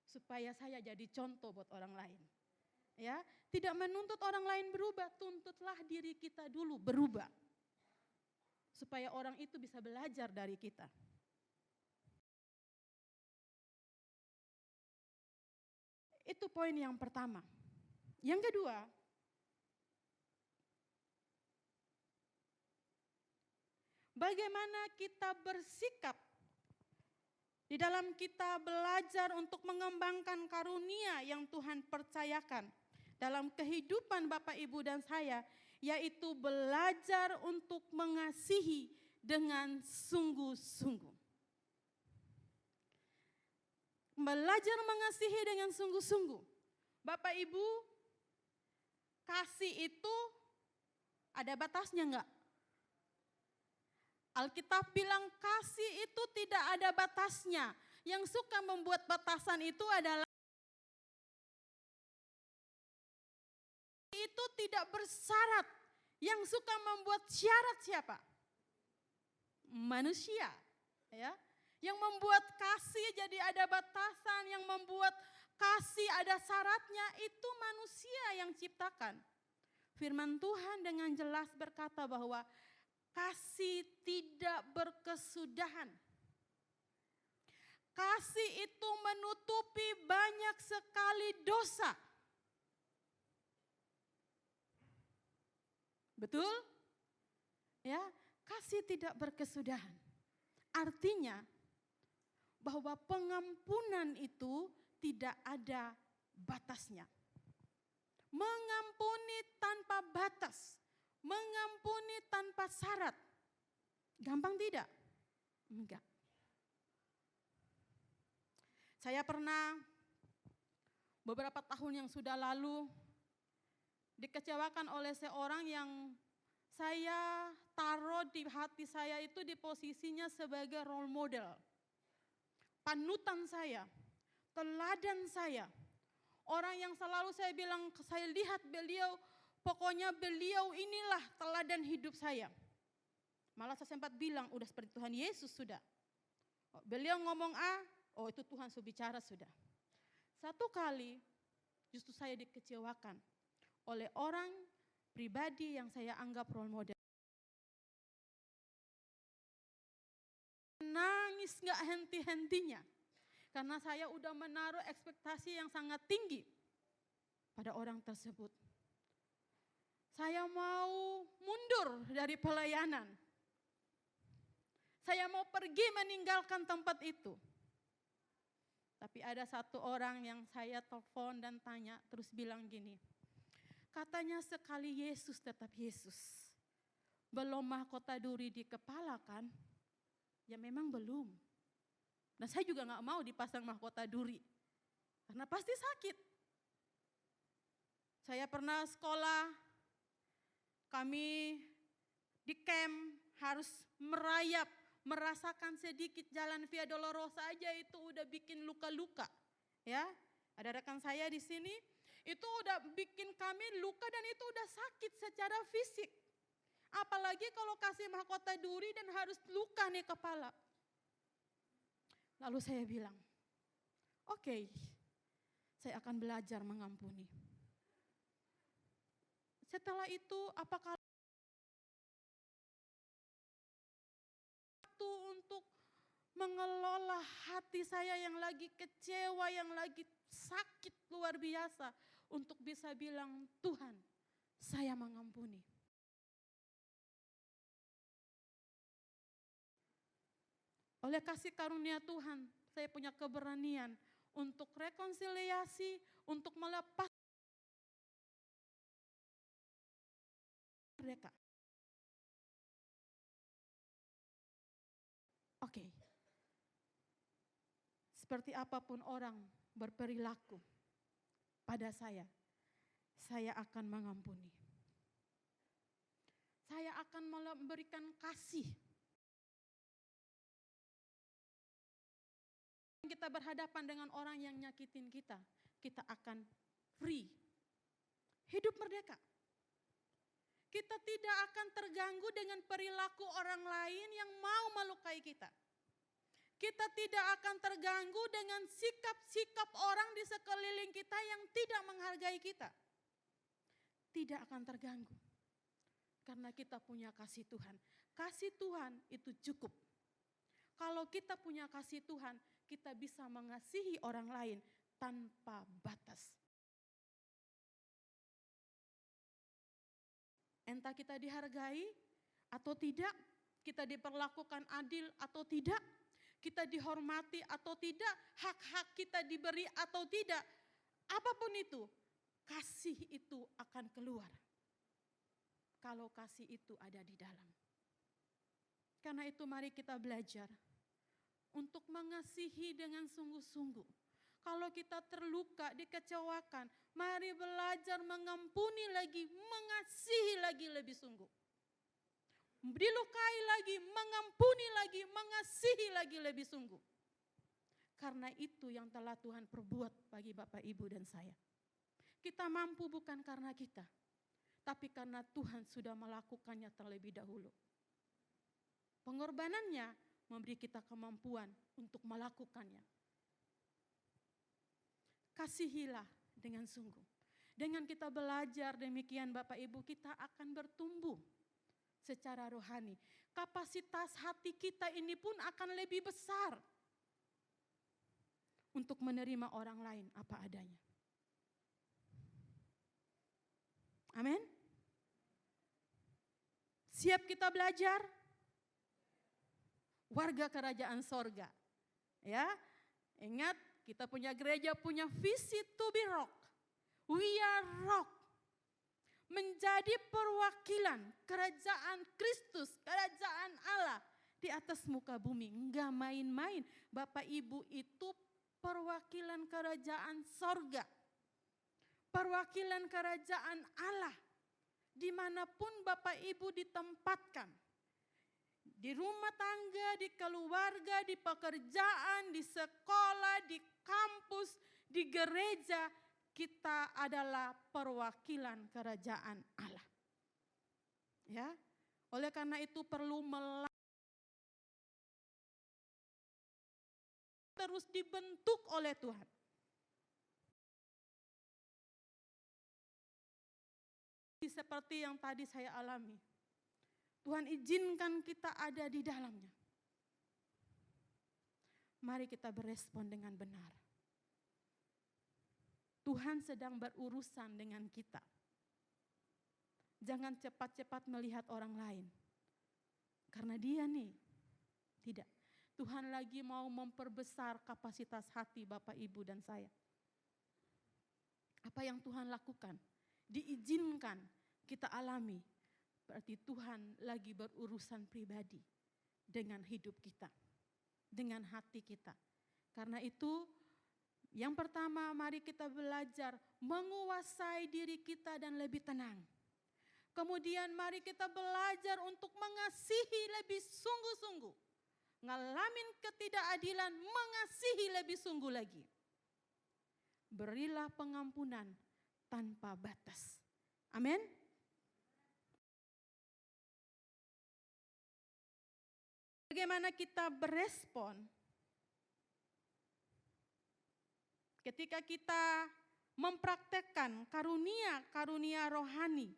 Supaya saya jadi contoh buat orang lain. Ya, tidak menuntut orang lain berubah, tuntutlah diri kita dulu berubah. Supaya orang itu bisa belajar dari kita. Itu poin yang pertama. Yang kedua, bagaimana kita bersikap di dalam kita belajar untuk mengembangkan karunia yang Tuhan percayakan dalam kehidupan Bapak, Ibu, dan saya, yaitu belajar untuk mengasihi dengan sungguh-sungguh. Belajar mengasihi dengan sungguh-sungguh. Bapak, Ibu, kasih itu ada batasnya enggak? Alkitab bilang kasih itu tidak ada batasnya. Yang suka membuat batasan itu adalah itu tidak bersyarat. Yang suka membuat syarat siapa? Manusia, ya. Yang membuat kasih jadi ada batasan, yang membuat kasih ada syaratnya, itu manusia yang ciptakan. Firman Tuhan dengan jelas berkata bahwa kasih tidak berkesudahan. Kasih itu menutupi banyak sekali dosa. Betul? Ya, kasih tidak berkesudahan. Artinya bahwa pengampunan itu tidak ada batasnya. Mengampuni tanpa batas, mengampuni tanpa syarat. Gampang tidak? Enggak. Saya pernah beberapa tahun yang sudah lalu dikecewakan oleh seorang yang saya taruh di hati saya itu di posisinya sebagai role model. Panutan saya, teladan saya. Orang yang selalu saya bilang, saya lihat beliau, pokoknya beliau inilah teladan hidup saya. Malah saya sempat bilang, udah seperti Tuhan Yesus sudah. Beliau ngomong A, oh itu Tuhan bicara sudah. Satu kali justru saya dikecewakan oleh orang pribadi yang saya anggap role model. Nangis gak henti-hentinya. Karena saya udah menaruh ekspektasi yang sangat tinggi pada orang tersebut. Saya mau mundur dari pelayanan. Saya mau pergi meninggalkan tempat itu. Tapi ada satu orang yang saya telepon dan tanya, terus bilang gini, katanya sekali Yesus tetap Yesus. Belum mahkota duri di kepala kan? Ya memang belum. Dan saya juga gak mau dipasang mahkota duri. Karena pasti sakit. Saya pernah sekolah, kami di camp harus merayap, merasakan sedikit jalan Via Dolorosa aja itu udah bikin luka-luka. Ya, ada rekan saya di sini, itu udah bikin kami luka dan itu udah sakit secara fisik. Apalagi kalau kasih mahkota duri dan harus luka nih kepala. Lalu saya bilang, oke, saya akan belajar mengampuni. Setelah itu apakah waktu untuk mengelola hati saya yang lagi kecewa, yang lagi sakit luar biasa. Untuk bisa bilang, Tuhan saya mengampuni. Oleh kasih karunia Tuhan, saya punya keberanian untuk rekonsiliasi, untuk melepas mereka. Oke. Seperti apapun orang berperilaku pada saya akan mengampuni. Saya akan memberikan kasih. Kita berhadapan dengan orang yang nyakitin kita, kita akan free. Hidup merdeka. Kita tidak akan terganggu dengan perilaku orang lain yang mau melukai kita. Kita tidak akan terganggu dengan sikap-sikap orang di sekeliling kita yang tidak menghargai kita. Tidak akan terganggu. Karena kita punya kasih Tuhan. Kasih Tuhan itu cukup. Kalau kita punya kasih Tuhan, kita bisa mengasihi orang lain tanpa batas. Entah kita dihargai atau tidak, kita diperlakukan adil atau tidak, kita dihormati atau tidak, hak-hak kita diberi atau tidak, apapun itu, kasih itu akan keluar. Kalau kasih itu ada di dalam. Karena itu mari kita belajar untuk mengasihi dengan sungguh-sungguh. Kalau kita terluka, dikecewakan, mari belajar mengampuni lagi, mengasihi lagi lebih sungguh. Dilukai lagi, mengampuni lagi, mengasihi lagi lebih sungguh. Karena itu yang telah Tuhan perbuat bagi Bapak, Ibu, dan saya. Kita mampu bukan karena kita, tapi karena Tuhan sudah melakukannya terlebih dahulu. Pengorbanannya memberi kita kemampuan untuk melakukannya. Kasihilah dengan sungguh. Dengan kita belajar demikian Bapak Ibu, kita akan bertumbuh secara rohani. Kapasitas hati kita ini pun akan lebih besar untuk menerima orang lain apa adanya. Amin. Siap kita belajar? Warga kerajaan sorga. Ya, ingat kita punya gereja punya visi to be rock. We are rock. Menjadi perwakilan kerajaan Kristus, kerajaan Allah di atas muka bumi. Enggak main-main. Bapak Ibu itu perwakilan kerajaan sorga. Perwakilan kerajaan Allah. Dimanapun Bapak Ibu ditempatkan. Di rumah tangga, di keluarga, di pekerjaan, di sekolah, di kampus, di gereja, kita adalah perwakilan kerajaan Allah. Ya, oleh karena itu perlu terus dibentuk oleh Tuhan. Seperti yang tadi saya alami. Tuhan izinkan kita ada di dalamnya. Mari kita berespon dengan benar. Tuhan sedang berurusan dengan kita. Jangan cepat-cepat melihat orang lain. Karena dia nih, tidak. Tuhan lagi mau memperbesar kapasitas hati Bapak, Ibu, dan saya. Apa yang Tuhan lakukan? Diizinkan kita alami. Berarti Tuhan lagi berurusan pribadi dengan hidup kita. Dengan hati kita. Karena itu yang pertama mari kita belajar menguasai diri kita dan lebih tenang. Kemudian mari kita belajar untuk mengasihi lebih sungguh-sungguh. Ngalamin ketidakadilan, mengasihi lebih sungguh lagi. Berilah pengampunan tanpa batas. Amin. Bagaimana kita berespon ketika kita mempraktekkan karunia-karunia rohani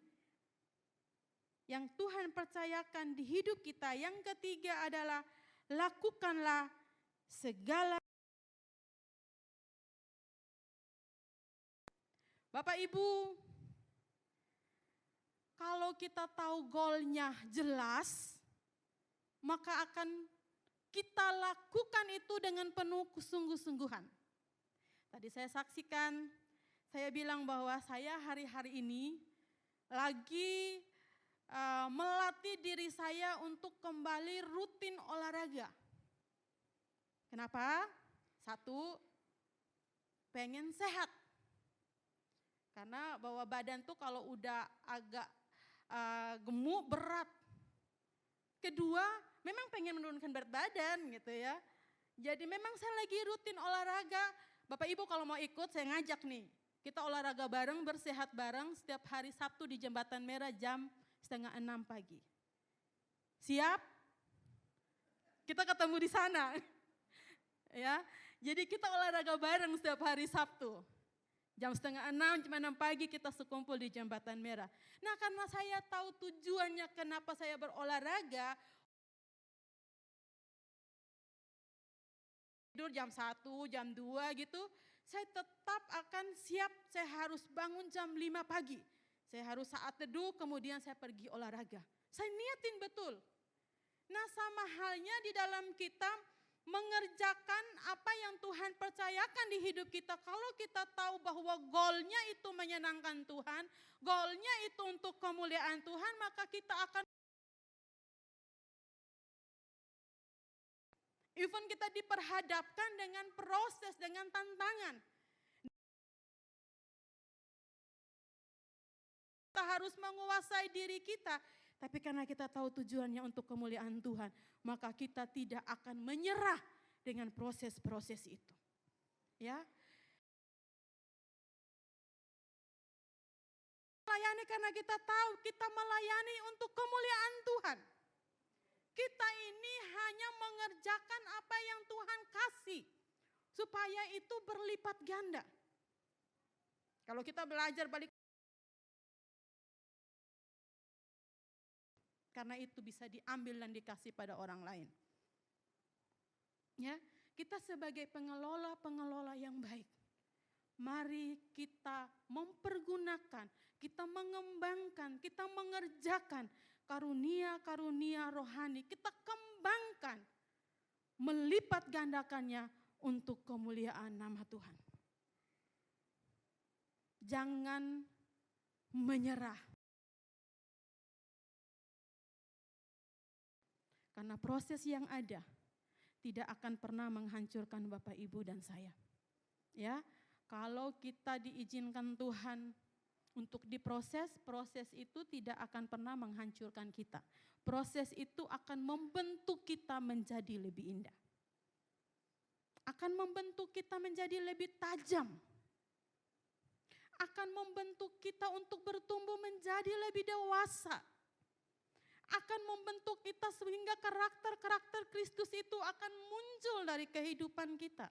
yang Tuhan percayakan di hidup kita. Yang ketiga adalah lakukanlah segala. Bapak Ibu, kalau kita tahu goalnya jelas, maka akan kita lakukan itu dengan penuh kesungguh-sungguhan. Tadi saya saksikan, saya bilang bahwa saya hari-hari ini lagi melatih diri saya untuk kembali rutin olahraga. Kenapa? Satu, pengen sehat. Karena bawa badan tuh kalau udah agak gemuk, berat. Kedua, memang pengen menurunkan berat badan gitu ya. Jadi memang saya lagi rutin olahraga. Bapak Ibu kalau mau ikut saya ngajak nih. Kita olahraga bareng, bersehat bareng setiap hari Sabtu di Jembatan Merah jam 5:30 pagi. Siap? Kita ketemu di sana. Ya, jadi kita olahraga bareng setiap hari Sabtu. Jam 5:30, jam 6 pagi kita sekumpul di Jembatan Merah. Nah karena saya tahu tujuannya kenapa saya berolahraga. Tidur jam 1, jam 2 gitu. Saya tetap akan siap, saya harus bangun jam 5 pagi. Saya harus saat teduh, kemudian saya pergi olahraga. Saya niatin betul. Nah sama halnya di dalam kita mengerjakan apa yang Tuhan percayakan di hidup kita. Kalau kita tahu bahwa goalnya itu menyenangkan Tuhan, goalnya itu untuk kemuliaan Tuhan, maka kita akan even kita diperhadapkan dengan proses, dengan tantangan. Kita harus menguasai diri kita. Tapi karena kita tahu tujuannya untuk kemuliaan Tuhan, maka kita tidak akan menyerah dengan proses-proses itu. Ya. Melayani karena kita tahu kita melayani untuk kemuliaan Tuhan. Kita ini hanya mengerjakan apa yang Tuhan kasih supaya itu berlipat ganda. Kalau kita belajar balik, karena itu bisa diambil dan dikasih pada orang lain. Ya, kita sebagai pengelola yang baik, mari kita mempergunakan, kita mengembangkan, kita mengerjakan karunia-karunia rohani kita kembangkan, melipat gandakannya untuk kemuliaan nama Tuhan. Jangan menyerah. Karena proses yang ada tidak akan pernah menghancurkan Bapak, Ibu, dan saya. Ya, kalau kita diizinkan Tuhan untuk diproses, proses itu tidak akan pernah menghancurkan kita. Proses itu akan membentuk kita menjadi lebih indah. Akan membentuk kita menjadi lebih tajam. Akan membentuk kita untuk bertumbuh menjadi lebih dewasa. Akan membentuk kita sehingga karakter-karakter Kristus itu akan muncul dari kehidupan kita.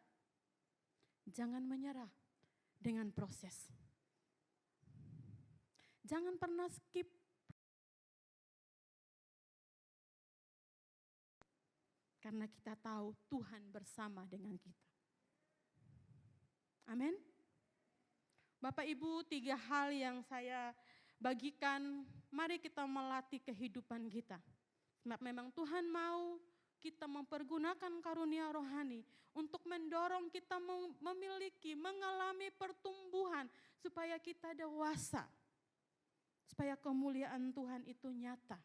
Jangan menyerah dengan proses. Jangan pernah skip. Karena kita tahu Tuhan bersama dengan kita. Amin. Bapak Ibu, 3 hal yang saya bagikan, mari kita melatih kehidupan kita. Sebab memang Tuhan mau kita mempergunakan karunia rohani untuk mendorong kita memiliki, mengalami pertumbuhan supaya kita dewasa. Supaya kemuliaan Tuhan itu nyata.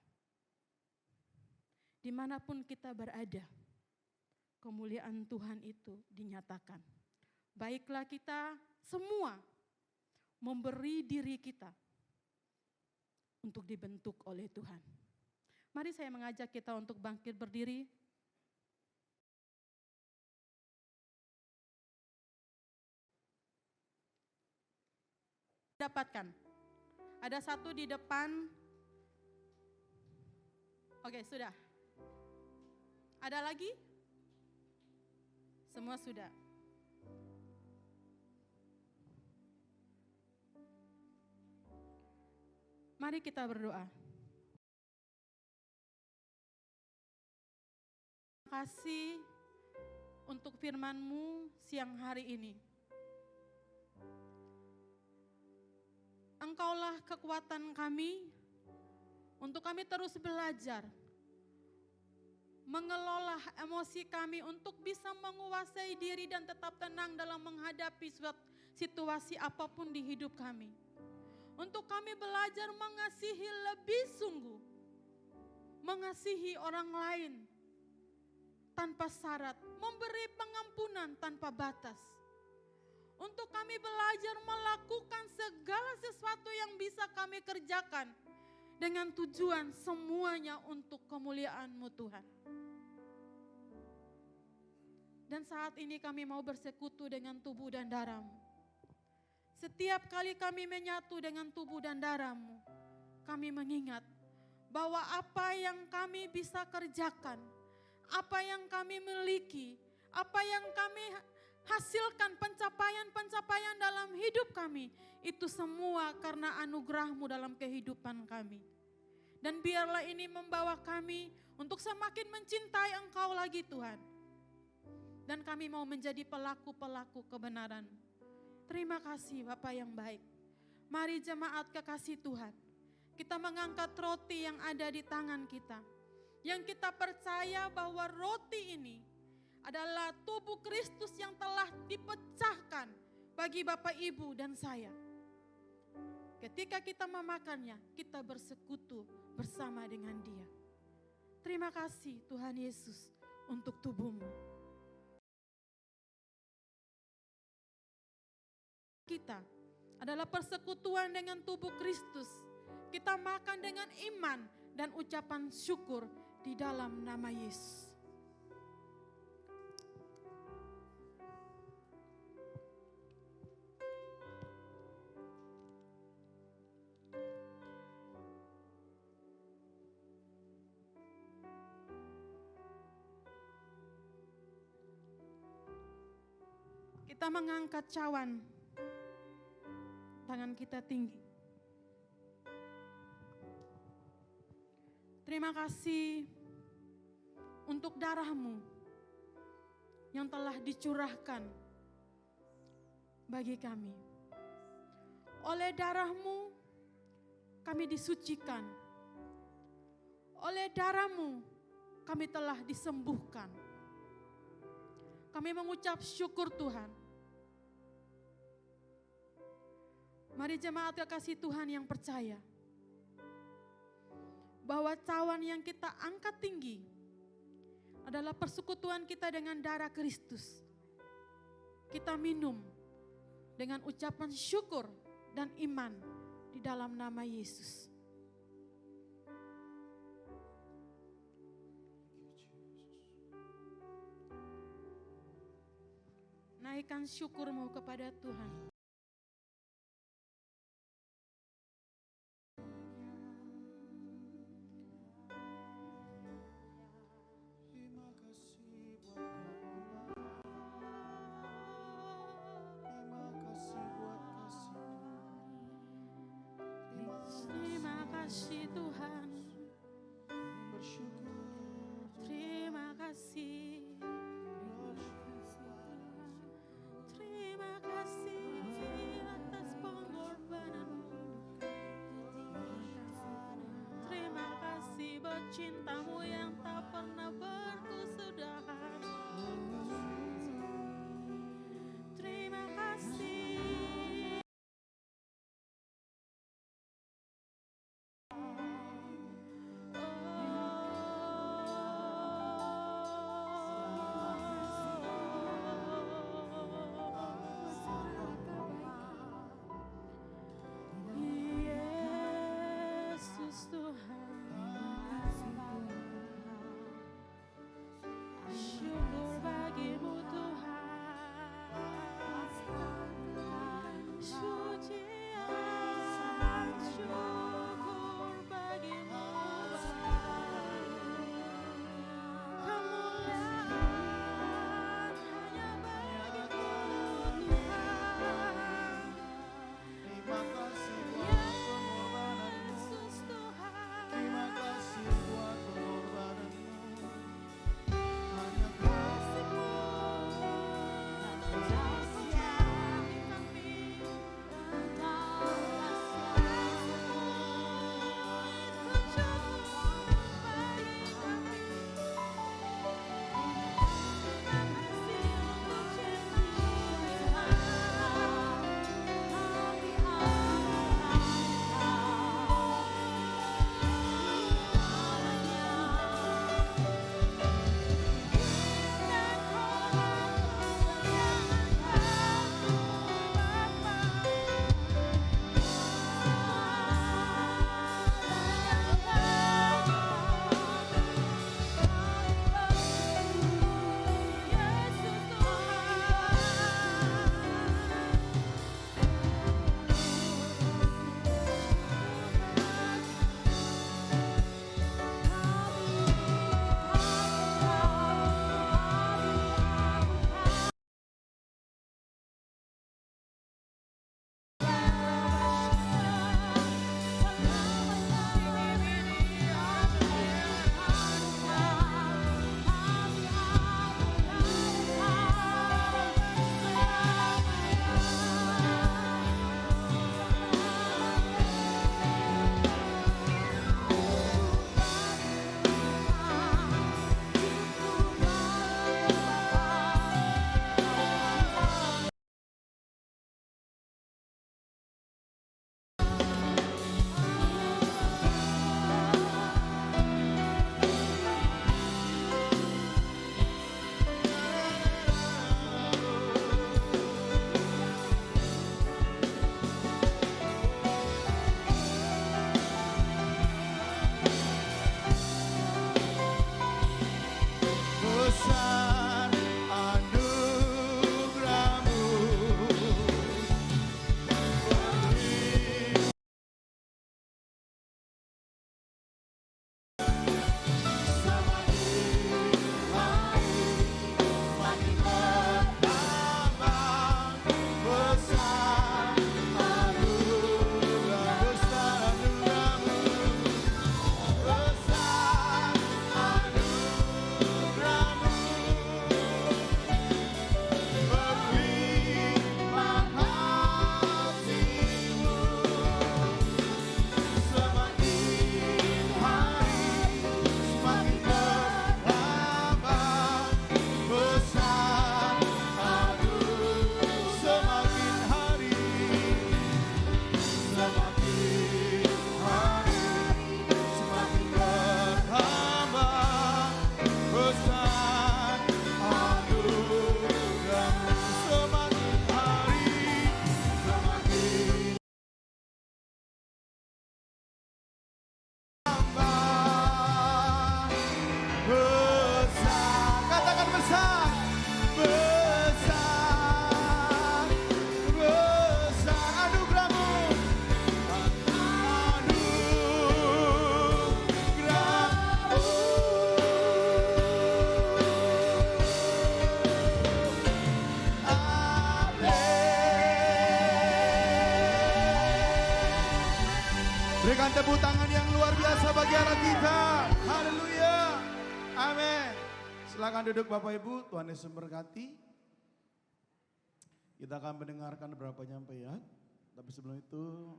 Dimanapun kita berada, kemuliaan Tuhan itu dinyatakan. Baiklah kita semua memberi diri kita untuk dibentuk oleh Tuhan. Mari saya mengajak kita untuk bangkit berdiri. Dapatkan. Ada satu di depan. Oke, sudah. Ada lagi? Semua sudah. Mari kita berdoa. Terima kasih untuk firman-Mu siang hari ini. Engkaulah kekuatan kami untuk kami terus belajar. Mengelola emosi kami untuk bisa menguasai diri dan tetap tenang dalam menghadapi situasi apapun di hidup kami. Untuk kami belajar mengasihi lebih sungguh. Mengasihi orang lain tanpa syarat. Memberi pengampunan tanpa batas. Untuk kami belajar melakukan segala sesuatu yang bisa kami kerjakan. Dengan tujuan semuanya untuk kemuliaan-Mu Tuhan. Dan saat ini kami mau bersekutu dengan tubuh dan darah-Mu. Setiap kali kami menyatu dengan tubuh dan darah-Mu, kami mengingat bahwa apa yang kami bisa kerjakan, apa yang kami miliki, apa yang kami hasilkan pencapaian-pencapaian dalam hidup kami, itu semua karena anugerah-Mu dalam kehidupan kami. Dan biarlah ini membawa kami untuk semakin mencintai Engkau lagi Tuhan. Dan kami mau menjadi pelaku-pelaku kebenaran. Terima kasih Bapa yang baik. Mari jemaat kekasih Tuhan. Kita mengangkat roti yang ada di tangan kita. Yang kita percaya bahwa roti ini adalah tubuh Kristus yang telah dipecahkan bagi Bapak, Ibu, dan saya. Ketika kita memakannya, kita bersekutu bersama dengan Dia. Terima kasih Tuhan Yesus untuk tubuh-Mu. Kita adalah persekutuan dengan tubuh Kristus. Kita makan dengan iman dan ucapan syukur di dalam nama Yesus. Kita mengangkat cawan. Tangan kita tinggi. Terima kasih untuk darah-Mu yang telah dicurahkan bagi kami. Oleh darah-Mu kami disucikan. oleh darah-Mu kami telah disembuhkan. Kami mengucap syukur Tuhan. Mari jemaat kekasih Tuhan yang percaya bahwa cawan yang kita angkat tinggi adalah persekutuan kita dengan darah Kristus. Kita minum dengan ucapan syukur dan iman di dalam nama Yesus. Naikkan syukurmu kepada Tuhan. Terima kasih Tuhan. Terima kasih. Terima kasih atas pengorbanan-Mu. Terima kasih buat cinta-Mu yang tak pernah berkesudahan. Terima kasih. Yesus Tuhan, Berikan tepuk tangan yang luar biasa bagi anak kita. Haleluya. Amin. Silakan duduk Bapak Ibu, Tuhan Yesus memberkati. Kita akan mendengarkan beberapa penyampaian. Tapi sebelum itu,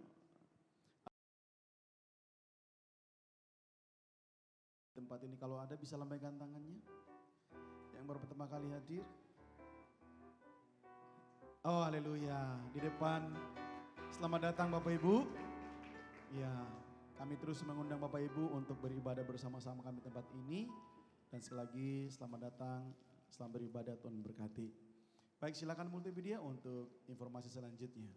tempat ini kalau ada bisa lambaikan tangannya. Yang baru pertama kali hadir. Oh haleluya. Di depan, selamat datang Bapak Ibu. Ya, kami terus mengundang Bapak Ibu untuk beribadah bersama-sama kami di tempat ini. Dan sekali lagi selamat datang, selamat beribadah, Tuhan berkati. Baik, silakan multimedia untuk informasi selanjutnya.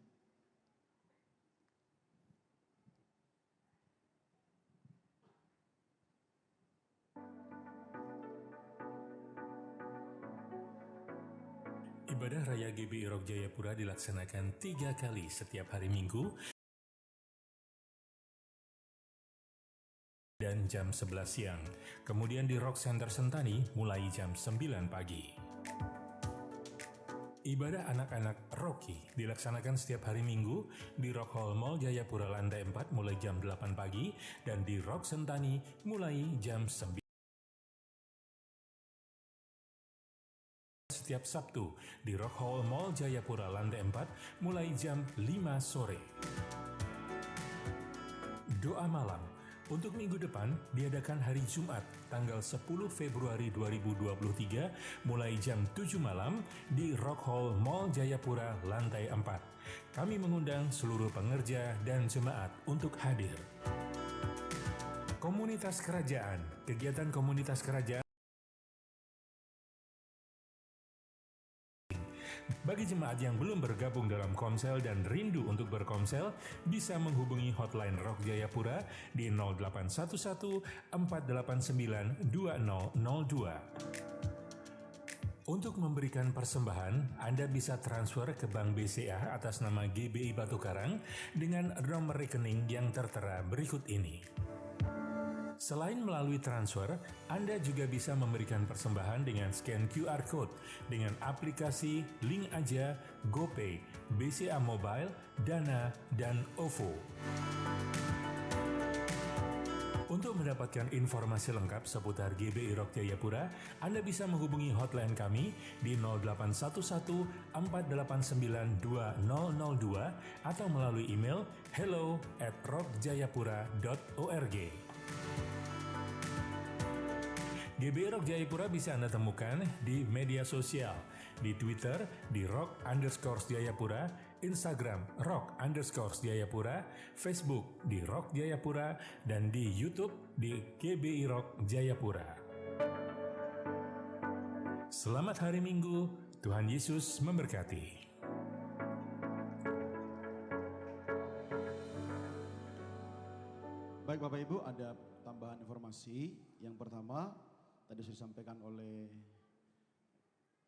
Ibadah Raya GBI Rock Jayapura dilaksanakan 3 kali setiap hari Minggu dan jam 11 siang. Kemudian di Rock Center Sentani mulai jam 9 pagi. Ibadah anak-anak Rocky dilaksanakan setiap hari Minggu di Rock Hall Mall Jayapura lantai 4 mulai jam 8 pagi dan di Rock Sentani mulai jam 9. Setiap Sabtu di Rock Hall Mall Jayapura lantai 4 mulai jam 5 sore. Doa malam untuk minggu depan diadakan hari Jumat tanggal 10 Februari 2023 mulai jam 7 malam di Rock Hall Mall Jayapura lantai 4. Kami mengundang seluruh pengerja dan jemaat untuk hadir. Komunitas Kerajaan, kegiatan komunitas kerajaan. Bagi jemaat yang belum bergabung dalam Komsel dan rindu untuk berkomsel, bisa menghubungi hotline Rock Jayapura di 0811 489 2002. Untuk memberikan persembahan, Anda bisa transfer ke Bank BCA atas nama GBI Batu Karang dengan nomor rekening yang tertera berikut ini. Selain melalui transfer, Anda juga bisa memberikan persembahan dengan scan QR Code dengan aplikasi Link Aja, GoPay, BCA Mobile, Dana, dan OVO. Untuk mendapatkan informasi lengkap seputar GBI Rock Jayapura, Anda bisa menghubungi hotline kami di 0811 489 2002 atau melalui email hello@rockjayapura.org. GBI Rock Jayapura bisa Anda temukan di media sosial, di Twitter di @rock_jayapura, Instagram @rock_jayapura, Facebook di Rock Jayapura, dan di YouTube di GBI Rock Jayapura. Selamat hari Minggu, Tuhan Yesus memberkati. Baik Bapak Ibu, ada tambahan informasi. Yang pertama, tadi sudah disampaikan oleh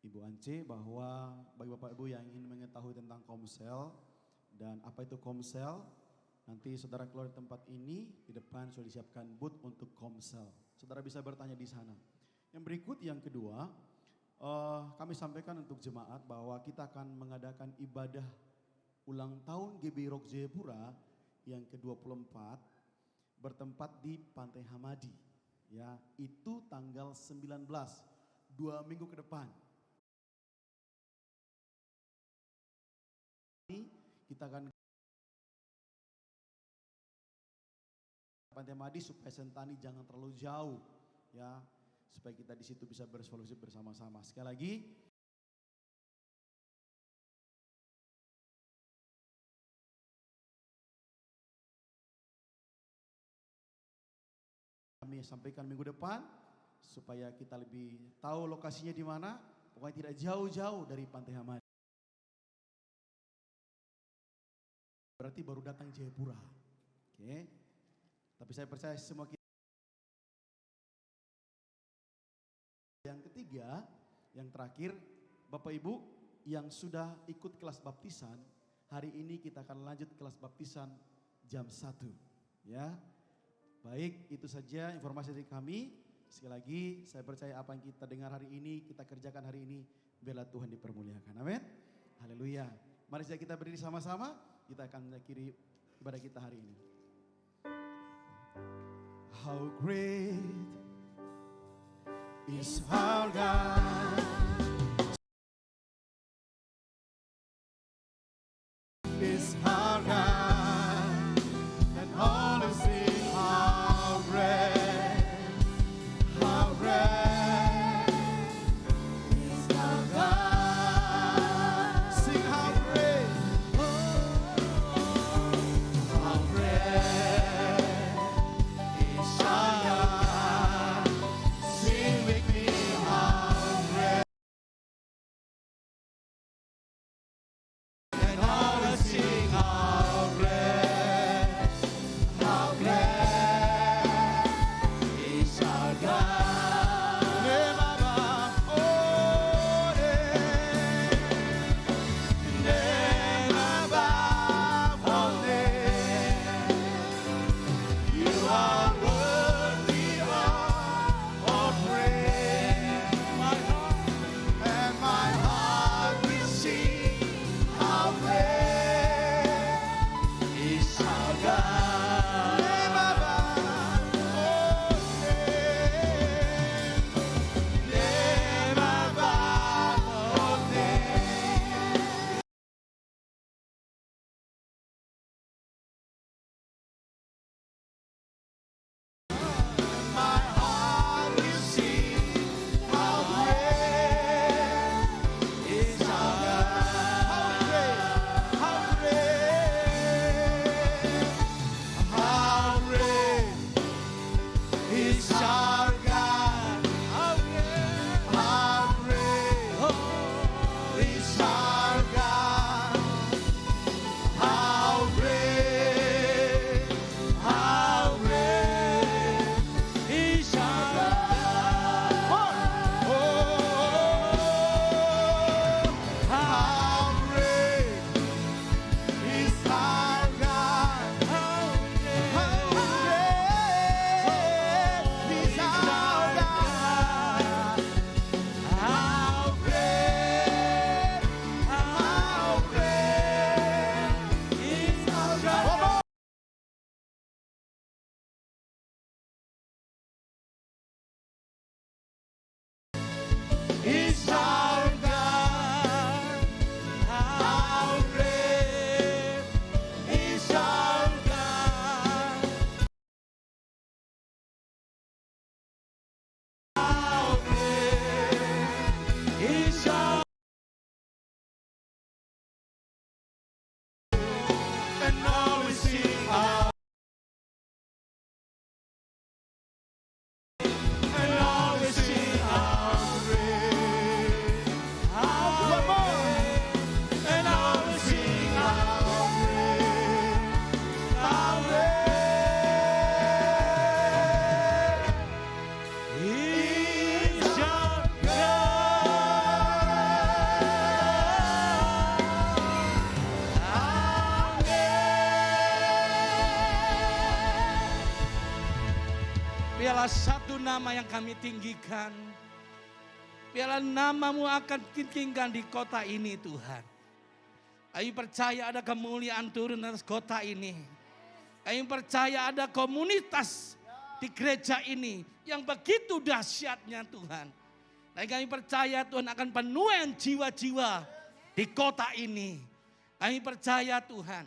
Ibu Ance bahwa bagi Bapak Ibu yang ingin mengetahui tentang Komsel dan apa itu Komsel, nanti saudara keluar di tempat ini, di depan sudah disiapkan booth untuk Komsel. Saudara bisa bertanya di sana. Yang berikut, yang kedua, kami sampaikan untuk jemaat bahwa kita akan mengadakan ibadah ulang tahun GBI Rock Jayapura yang ke-24 bertempat di Pantai Hamadi. Ya, itu tanggal 19, 2 minggu ke depan. Kita akan Pantai Hamadi supaya Sentani jangan terlalu jauh, ya, supaya kita di situ bisa bersolusi bersama-sama. Sekali lagi, kami sampaikan minggu depan supaya kita lebih tahu lokasinya di mana. Pokoknya tidak jauh-jauh dari Pantai Hamadi. Berarti baru datang Jayapura. Oke. Tapi saya percaya semua kita. Yang ketiga, yang terakhir, Bapak Ibu yang sudah ikut kelas baptisan, hari ini kita akan lanjut kelas baptisan jam 1. Ya. Baik, itu saja informasi dari kami. Sekali lagi, saya percaya apa yang kita dengar hari ini, kita kerjakan hari ini, biarlah Tuhan dipermuliakan. Amin. Haleluya. Mari kita berdiri sama-sama, kita akan mengakhiri ibadah kita hari ini. How great is our God. Is our God. And all is sing how great, how great is our God. Sing how great, how great is our God. Sing with me how great. And all is sing how great, how great is our God. Ne Baba, oh ne Baba, oh you are worthy of all praise. My heart and my heart will sing how great is our God. Ne Baba, oh ne Baba, oh my heart will sing how great is our God. How great, how great is our God. How great is our God. How great is our God. Oh, how great is our God. How great is our God. How great is our God. Is our God. How great is our God. How great is our and always sing how and always sing how great, how great, and always sing how great, how great is our God. Biarlah satu nama yang kami tinggikan. Biarlah namamu akan ditinggikan di kota ini Tuhan. Kami percaya ada kemuliaan turun atas kota ini. Kami percaya ada komunitas di gereja ini yang begitu dahsyatnya Tuhan. Dan kami percaya Tuhan akan penuhin jiwa-jiwa di kota ini. Kami percaya Tuhan,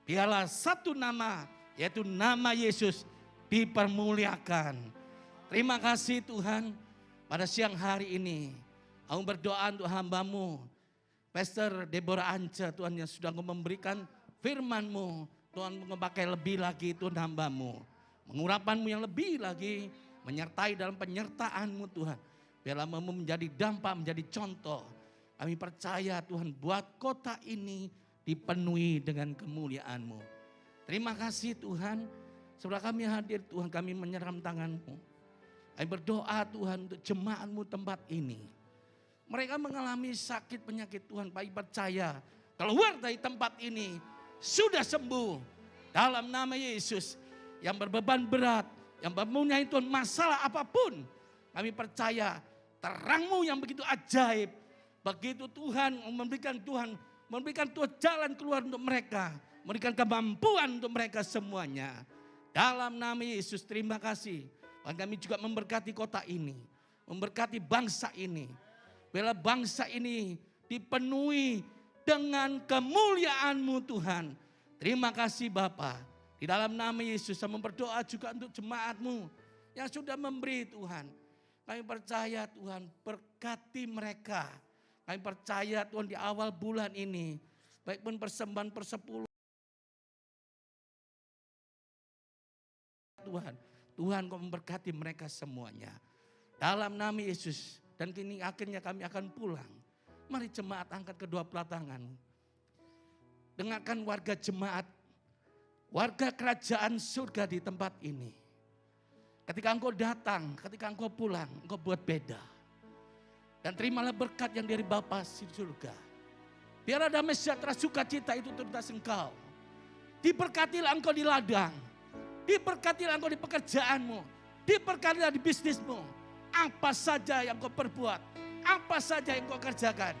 biarlah satu nama yaitu nama Yesus dipermuliakan. Terima kasih Tuhan, pada siang hari ini aku berdoa untuk hamba-Mu Pastor Deborah Ance Tuhan yang sudah memberikan firman-Mu. Tuhan memakai lebih lagi Tuhan hamba-Mu, mengurapan-Mu yang lebih lagi, menyertai dalam penyertaan-Mu Tuhan. Biarlah menjadi dampak, menjadi contoh. Kami percaya Tuhan buat kota ini dipenuhi dengan kemuliaan-Mu. Terima kasih Tuhan. Setelah kami hadir Tuhan, kami menyeram tangan-Mu. Kami berdoa Tuhan untuk jemaat-Mu tempat ini. Mereka mengalami sakit penyakit Tuhan. Kami percaya keluar dari tempat ini sudah sembuh. Dalam nama Yesus, yang berbeban berat, yang mempunyai Tuhan masalah apapun. Kami percaya terang-Mu yang begitu ajaib. Begitu Tuhan memberikan Tuhan jalan keluar untuk mereka. Memberikan kemampuan untuk mereka semuanya. Dalam nama Yesus terima kasih. Dan kami juga memberkati kota ini. Memberkati bangsa ini. Bila bangsa ini dipenuhi dengan kemuliaan-Mu Tuhan. Terima kasih Bapa. Di dalam nama Yesus saya berdoa juga untuk jemaat-Mu yang sudah memberi Tuhan. Kami percaya Tuhan berkati mereka. Kami percaya Tuhan di awal bulan ini. Baik pun persembahan persepuluhan. Tuhan kau memberkati mereka semuanya. Dalam nama Yesus. Dan kini akhirnya kami akan pulang. Mari jemaat angkat kedua belah tanganmu. Dengarkan warga jemaat. Warga kerajaan surga di tempat ini. Ketika engkau datang, ketika engkau pulang, engkau buat beda. Dan terimalah berkat yang dari Bapa di surga. Biar damai sejahtera sukacita itu tuntas engkau. Diberkatilah engkau di ladang. Diberkatilah engkau di pekerjaanmu. Diberkatilah di bisnismu. Apa saja yang kau perbuat. Apa saja yang kau kerjakan.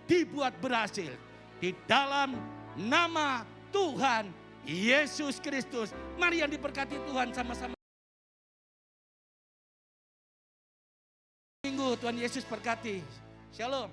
Dibuat berhasil. Di dalam nama Tuhan Yesus Kristus. Mari yang diberkati Tuhan sama-sama. Minggu Tuhan Yesus berkati. Shalom.